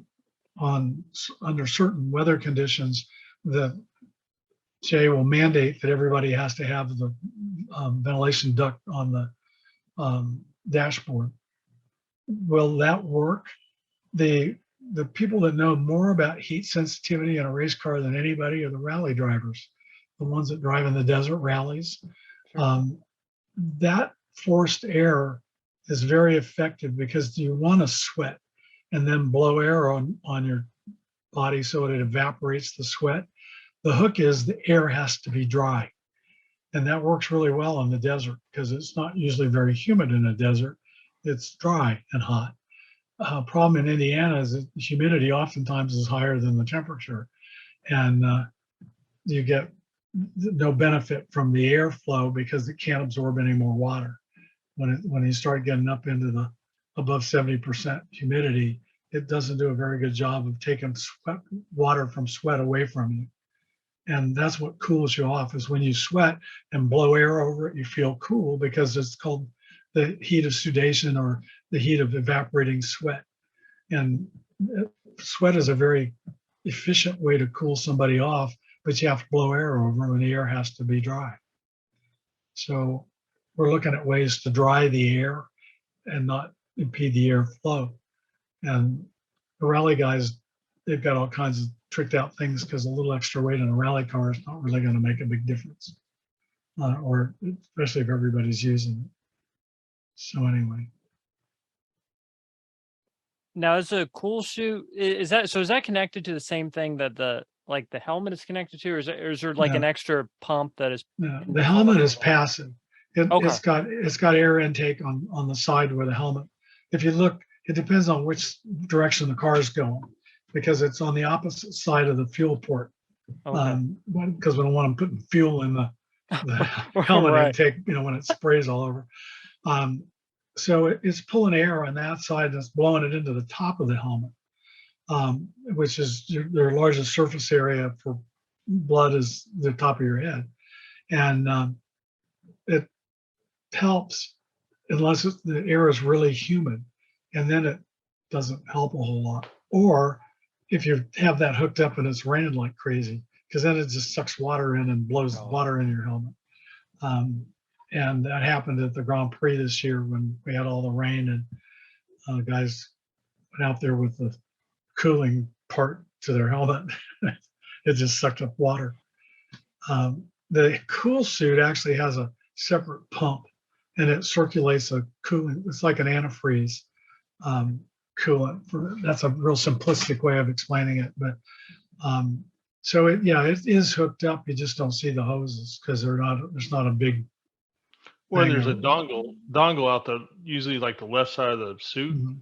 under certain weather conditions, the CA will mandate that everybody has to have the ventilation duct on the dashboard. Will that work? The people that know more about heat sensitivity in a race car than anybody are the rally drivers, the ones that drive in the desert rallies. That forced air is very effective because you want to sweat and then blow air on your body so it evaporates the sweat. The hook is the air has to be dry. And that works really well in the desert because it's not usually very humid in a desert. It's dry and hot. Problem in Indiana is that the humidity oftentimes is higher than the temperature, and you get no benefit from the airflow because it can't absorb any more water. When you start getting up into the above 70% humidity, it doesn't do a very good job of taking water from sweat away from you. And that's what cools you off, is when you sweat and blow air over it, you feel cool, because it's called the heat of sudation, or the heat of evaporating sweat. And sweat is a very efficient way to cool somebody off, but you have to blow air over them, and the air has to be dry. So we're looking at ways to dry the air and not impede the airflow. And the rally guys, they've got all kinds of tricked out things because a little extra weight in a rally car is not really going to make a big difference, or especially if everybody's using it. So anyway. Now, is a cool shoe, is that connected to the same thing that the helmet is connected to, or is there like No. an extra pump that is? No, the helmet is passive. Okay. It's got air intake on the side where the helmet. If you look, it depends on which direction the car is going, because it's on the opposite side of the fuel port. Okay. Because we don't want them putting fuel in the helmet Right. intake, when it sprays all over. So it's pulling air on that side and it's blowing it into the top of the helmet, which is their largest surface area for blood is the top of your head. And it helps unless the air is really humid, and then it doesn't help a whole lot. Or if you have that hooked up and it's raining like crazy, because then it just sucks water in and blows water in your helmet. And that happened at the Grand Prix this year when we had all the rain, and guys went out there with the cooling part to their helmet. It just sucked up water. The cool suit actually has a separate pump, and it circulates a cooling. It's like an antifreeze coolant. That's a real simplistic way of explaining it, but so it is hooked up. You just don't see the hoses because there's not a big. Or there's a dongle out there, usually like the left side of the suit. Mm-hmm.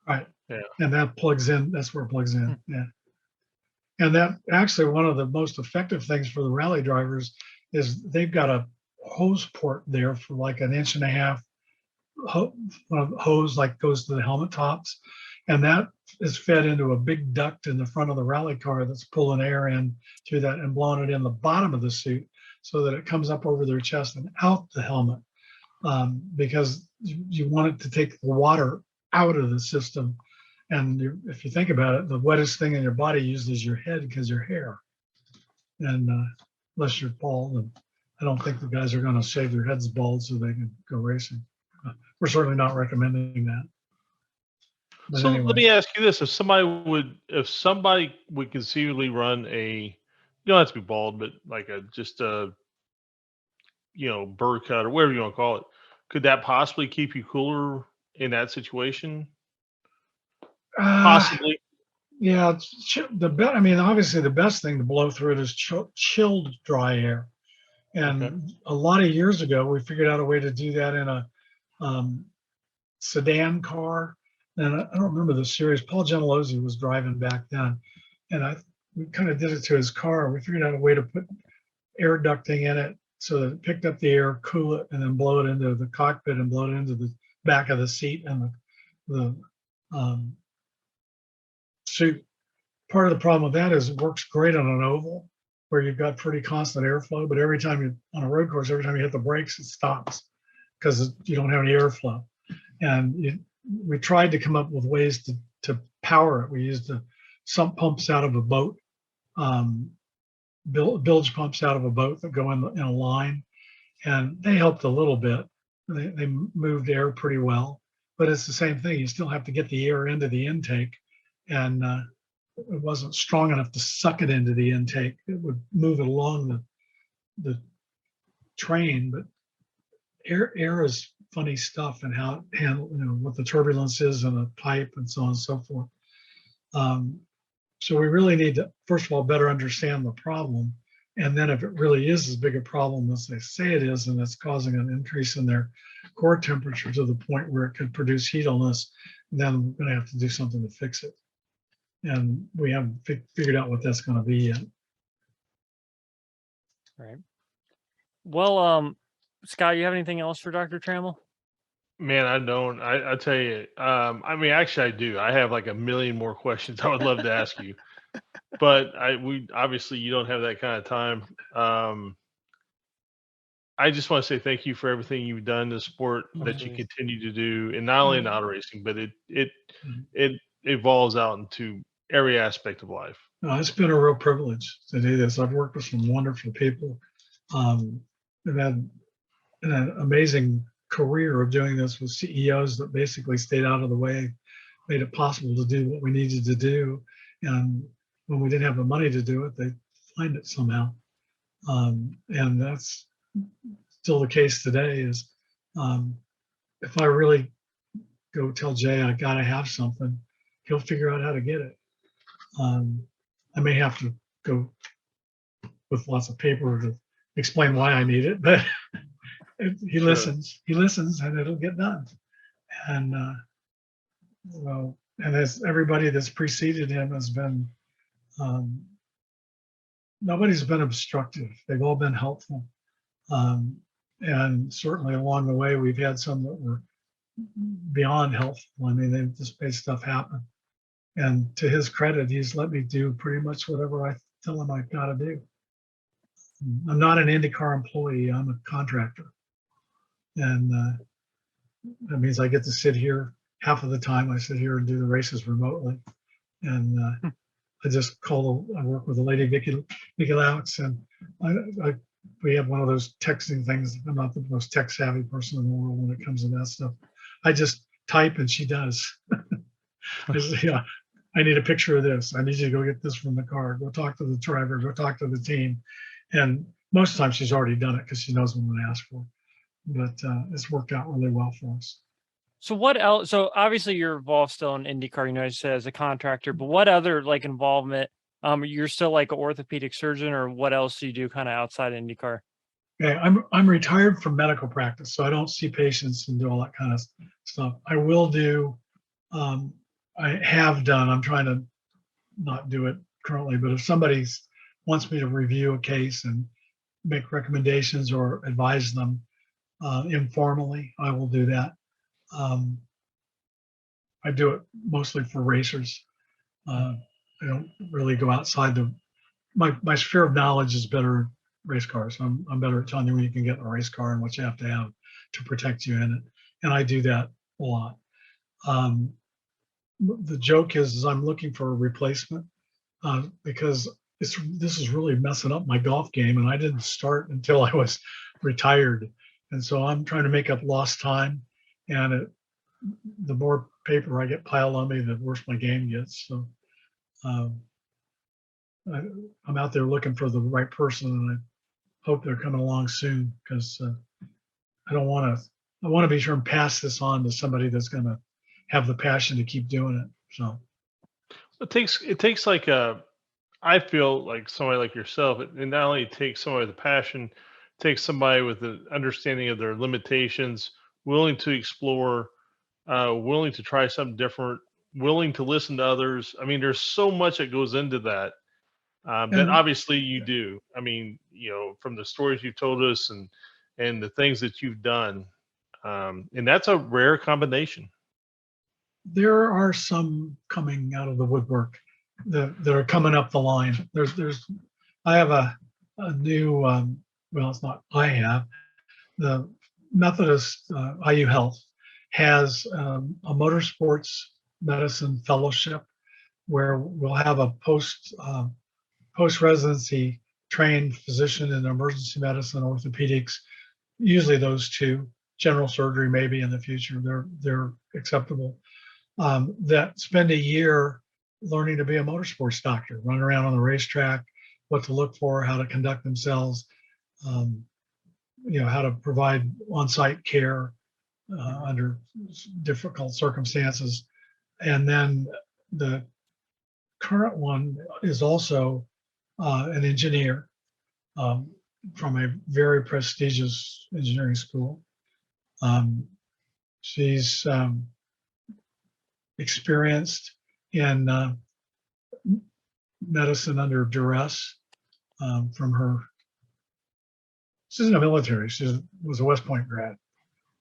Right. Yeah. And that plugs in. That's where it plugs in. Yeah. And that actually one of the most effective things for the rally drivers is they've got a hose port there for like 1.5 inch hose, like goes to the helmet tops. And that is fed into a big duct in the front of the rally car that's pulling air in through that and blowing it in the bottom of the suit so that it comes up over their chest and out the helmet, because you want it to take the water out of the system. And if you think about it, the wettest thing in your body usually is your head because your hair. And unless you're bald, and I don't think the guys are going to shave their heads bald so they can go racing. We're certainly not recommending that. But So anyway. let me ask you this: if somebody would conceivably run you don't have to be bald, but like just a bird cut or whatever you want to call it, could that possibly keep you cooler in that situation? Possibly. Yeah, obviously the best thing to blow through it is chilled dry air. And a lot of years ago, we figured out a way to do that in a sedan car. And I don't remember the series. Paul Gentilozzi was driving back then, and we kind of did it to his car. We figured out a way to put air ducting in it so that it picked up the air, cool it, and then blow it into the cockpit and blow it into the back of the seat and the suit. Part of the problem with that is it works great on an oval where you've got pretty constant airflow, but every time on a road course, every time you hit the brakes, it stops because you don't have any airflow. And we tried to come up with ways to power it. We used the sump pumps out of a boat, bilge pumps out of a boat that go in a line, and they helped a little bit. They moved air pretty well, but it's the same thing. You still have to get the air into the intake, and it wasn't strong enough to suck it into the intake. It would move it along the train, but air is funny stuff, and how it handle, what the turbulence is in a pipe and so on and so forth. So we really need to, first of all, better understand the problem. And then if it really is as big a problem as they say it is, and it's causing an increase in their core temperature to the point where it could produce heat illness, then we're going to have to do something to fix it. And we haven't figured out what that's going to be yet. Right. Well, Scott, you have anything else for Dr. Trammell? Man, I don't. I tell you, actually I do. I have like a million more questions I would love to ask you, but we obviously you don't have that kind of time. I just want to say thank you for everything you've done in the sport, that you continue to do, and not only in auto racing, but it evolves out into every aspect of life. It's been a real privilege to do this. I've worked with some wonderful people. I've had an amazing career of doing this with CEOs that basically stayed out of the way, made it possible to do what we needed to do. And when we didn't have the money to do it, they find it somehow. And that's still the case today is if I really go tell Jay I got to have something, he'll figure out how to get it. I may have to go with lots of paper to explain why I need it, but he listens, and it'll get done. And well, and as everybody that's preceded him has been, nobody's been obstructive. They've all been helpful. And certainly along the way, we've had some that were beyond helpful. I mean, they've just made stuff happen. And to his credit, he's let me do pretty much whatever I tell him I've got to do. I'm not an IndyCar employee, I'm a contractor. And that means I get to sit here half of the time. I sit here and do the races remotely. And I just I work with the lady, Vicky Laux, and we have one of those texting things. I'm not the most tech savvy person in the world when it comes to that stuff. I just type and she does. Yeah, I need a picture of this. I need you to go get this from the car. Go talk to the driver. Go talk to the team. And most of the time she's already done it because she knows what I'm going to ask for. But it's worked out really well for us. So what else? So obviously you're involved still in IndyCar, you know, you said as a contractor, but what other like involvement? You're still like an orthopedic surgeon, or what else do you do kind of outside IndyCar? Okay, I'm retired from medical practice, so I don't see patients and do all that kind of stuff. I will do, I have done, I'm trying to not do it currently, but if somebody wants me to review a case and make recommendations or advise them informally, I will do that. I do it mostly for racers. I don't really go outside my sphere of knowledge is better race cars. I'm better at telling you when you can get in a race car and what you have to protect you in it. And I do that a lot. The joke is I'm looking for a replacement because this is really messing up my golf game, and I didn't start until I was retired. And so I'm trying to make up lost time, and the more paper I get piled on me, the worse my game gets. So I'm out there looking for the right person, and I hope they're coming along soon because I want to be sure and pass this on to somebody that's going to have the passion to keep doing it. So it takes like I feel like somebody like yourself. It not only takes somebody with a passion, it takes somebody with an understanding of their limitations, willing to explore, willing to try something different, willing to listen to others. I mean, there's so much that goes into that. That obviously you do. I mean, you know, from the stories you told us and the things that you've done, and that's a rare combination. there are some coming out of the woodwork that are coming up the line. I have a new, well, it's not I have, the Methodist IU Health has a motorsports medicine fellowship where we'll have a post-residency trained physician in emergency medicine, orthopedics, usually those two, general surgery maybe in the future, they're acceptable, that spend a year learning to be a motorsports doctor, run around on the racetrack, what to look for, how to conduct themselves, how to provide on-site care under difficult circumstances. And then the current one is also an engineer from a very prestigious engineering school. She's experienced in medicine under duress from her. She's in the military. She was a West Point grad,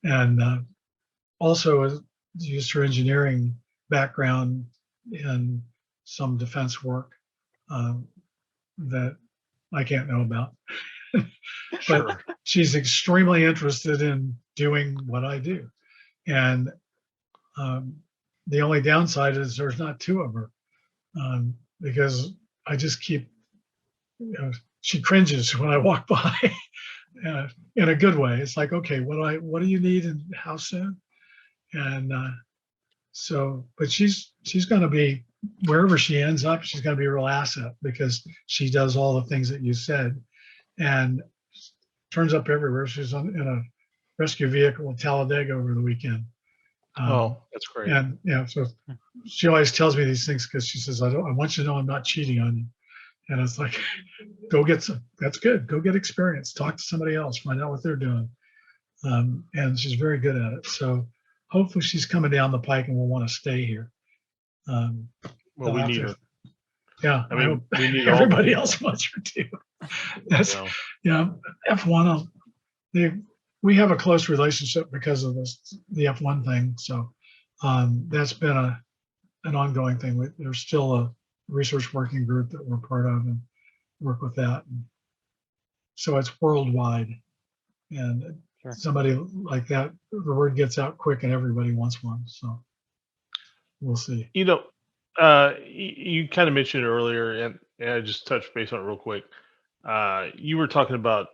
and also used her engineering background in some defense work that I can't know about. Sure. But she's extremely interested in doing what I do. And the only downside is there's not two of her because I just keep, she cringes when I walk by in a good way. It's like, okay, what do you need and how soon? And but she's going to be wherever she ends up, she's going to be a real asset because she does all the things that you said, and turns up everywhere. She's in a rescue vehicle in Talladega over the weekend. Oh, that's great. And so she always tells me these things because she says, I want you to know I'm not cheating on you. And it's like, go get some, that's good. Go get experience, talk to somebody else, find out what they're doing. And she's very good at it. So hopefully she's coming down the pike and will want to stay here. Well, we need her. Yeah. I mean, we need everybody else wants her too. That's, F1, we have a close relationship because of the F1 thing. So that's been an ongoing thing. There's still a research working group that we're part of and work with that. And so it's worldwide. And somebody like that, the word gets out quick and everybody wants one. So we'll see. You kind of mentioned it earlier, and I just touched base on it real quick. You were talking about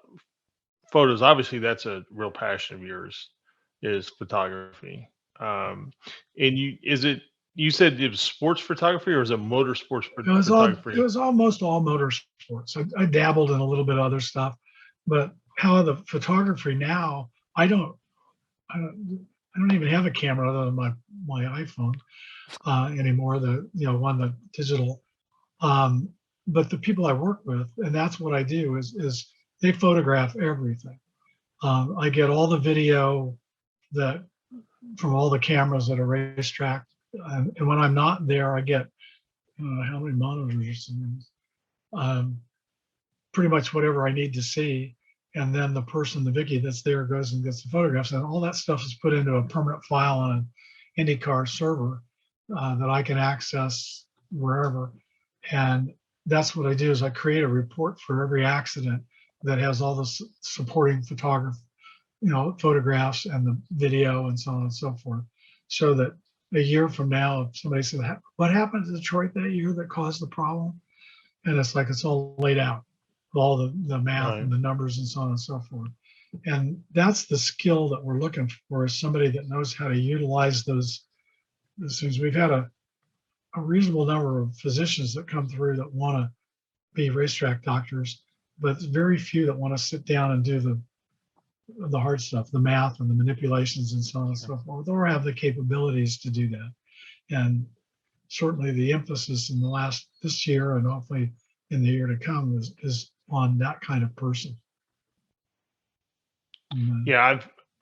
photos. Obviously, that's a real passion of yours, is photography. And you said it was sports photography, or was it motorsports photography? It was almost all motorsports. I dabbled in a little bit of other stuff, but how the photography now, I don't even have a camera other than my iPhone anymore. The digital. But the people I work with, and that's what I do, is they photograph everything. I get all the video from all the cameras at a racetrack, and when I'm not there, I get how many monitors or something. Pretty much whatever I need to see, and then the Vicky that's there goes and gets the photographs, and all that stuff is put into a permanent file on an IndyCar server that I can access wherever. And that's what I do, is I create a report for every accident that has all the supporting photographs and the video and so on and so forth, so that a year from now, if somebody says, what happened to Detroit that year that caused the problem? And it's like, it's all laid out, all the math and the numbers and so on and so forth. And that's the skill that we're looking for, is somebody that knows how to utilize those things. We've had a reasonable number of physicians that come through that want to be racetrack doctors, but it's very few that want to sit down and do the hard stuff, the math and the manipulations and so on and so forth, or have the capabilities to do that. And certainly the emphasis in this year and hopefully in the year to come is on that kind of person.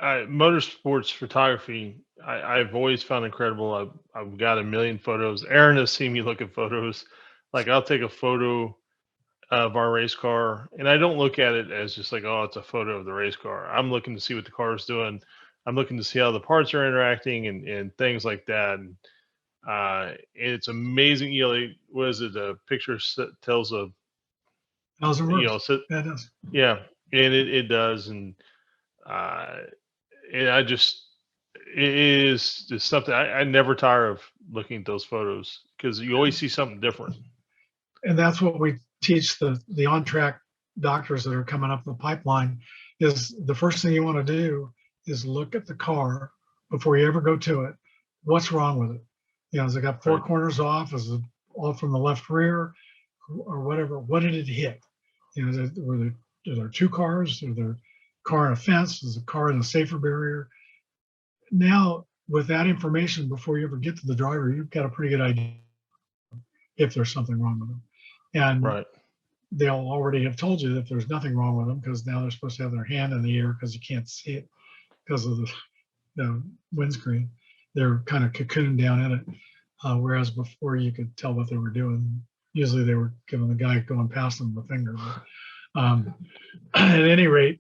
Motorsports photography, I've always found incredible. I've got a million photos. Aaron has seen me look at photos. Like, I'll take a photo of our race car, and I don't look at it as just like, oh, it's a photo of the race car. I'm looking to see what the car is doing. I'm looking to see how the parts are interacting and things like that. And it's amazing. What is it? A picture tells a thousand words. It does. Yeah, and it does. And it is just something I never tire of looking at those photos, because you always see something different. And that's what we teach the on-track doctors that are coming up the pipeline, is the first thing you want to do is look at the car before you ever go to it. What's wrong with it? Has it got four corners off? Is it all from the left rear or whatever? What did it hit? Are there two cars? Are there car in a fence? Is a car in a safer barrier? Now, with that information, before you ever get to the driver, you've got a pretty good idea if there's something wrong with them. And they'll already have told you that there's nothing wrong with them, because now they're supposed to have their hand in the air because you can't see it because of the windscreen. They're kind of cocooned down in it, whereas before you could tell what they were doing. Usually they were giving the guy going past them the finger. But, at any rate,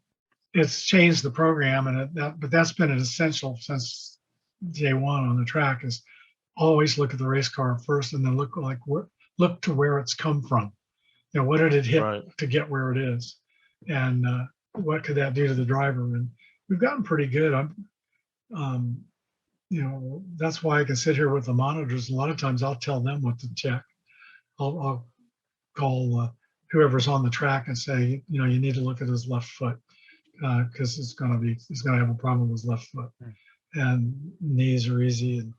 it's changed the program, but that's been an essential since day one on the track, is always look at the race car first, and then look to where it's come from. What did it hit to get where it is, and what could that do to the driver? And we've gotten pretty good. That's why I can sit here with the monitors. A lot of times I'll tell them what to check. I'll call whoever's on the track and say, you need to look at his left foot, because he's going to have a problem with his left foot, and knees are easy. And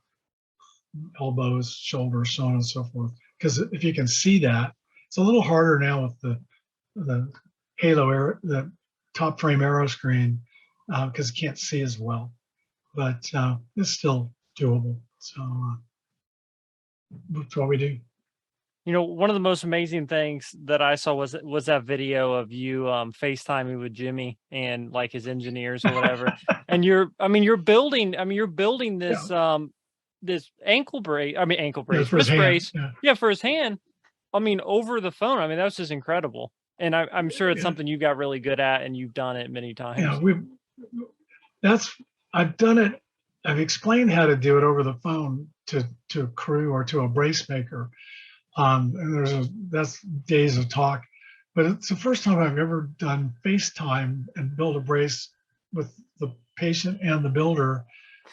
elbows, shoulders, so on and so forth. Because if you can see that, it's a little harder now with the halo air, the top frame aero screen, because you can't see as well. But it's still doable. So that's what we do. One of the most amazing things that I saw was that video of you FaceTiming with Jimmy and like his engineers or whatever. And you're building this this ankle brace, For his wrist hand, brace. Yeah, for his hand. Over the phone. That was just incredible. And I'm sure it's something you got really good at, and you've done it many times. Yeah, I've done it. I've explained how to do it over the phone to a crew or to a brace maker. And that's days of talk, but it's the first time I've ever done FaceTime and build a brace with the patient and the builder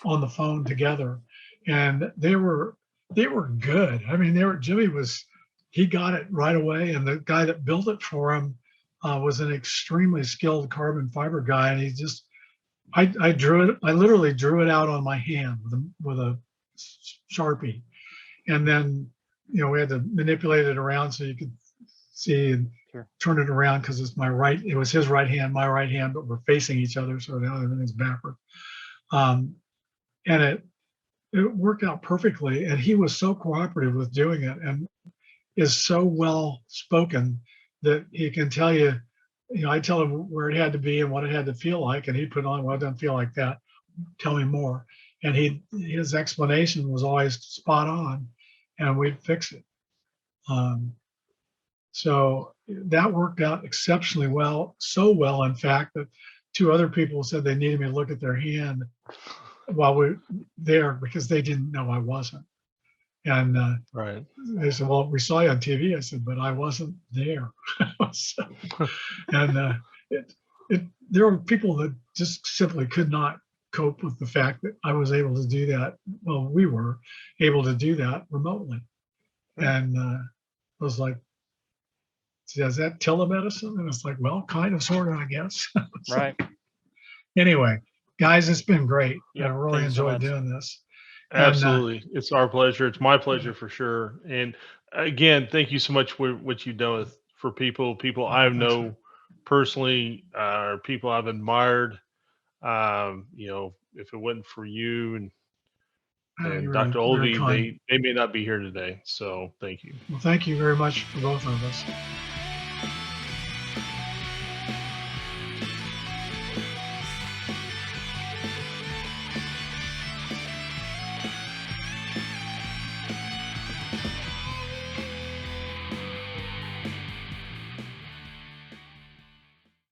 on the phone together. And they were good. Jimmy he got it right away. And the guy that built it for him was an extremely skilled carbon fiber guy. And I literally drew it out on my hand with a Sharpie. And then, we had to manipulate it around so you could see and turn it around, because it was his right hand, my right hand, but we're facing each other, so now everything's backward. And it worked out perfectly, and he was so cooperative with doing it, and is so well spoken that he can tell you, I tell him where it had to be and what it had to feel like, and he'd put on, well, it doesn't feel like that, tell me more. And his explanation was always spot on, and we'd fix it. So that worked out exceptionally well, so well, in fact, that 2 other people said they needed me to look at their hand while we're there, because they didn't know I wasn't. And right. They said, well, we saw you on TV. I said, but I wasn't there. So, and there were people that just simply could not cope with the fact that I was able to do that. Well, we were able to do that remotely. And I was like, is that telemedicine? And it's like, well, kind of, sort of, I guess. So, right. Anyway, guys, it's been great. Yep, I really enjoyed doing this. Absolutely. It's our pleasure. It's my pleasure for sure. And again, thank you so much for what you've done for people I know personally, or people I've admired. If it wasn't for you and Dr. Olvey, they may not be here today. So thank you. Well, thank you very much for both of us.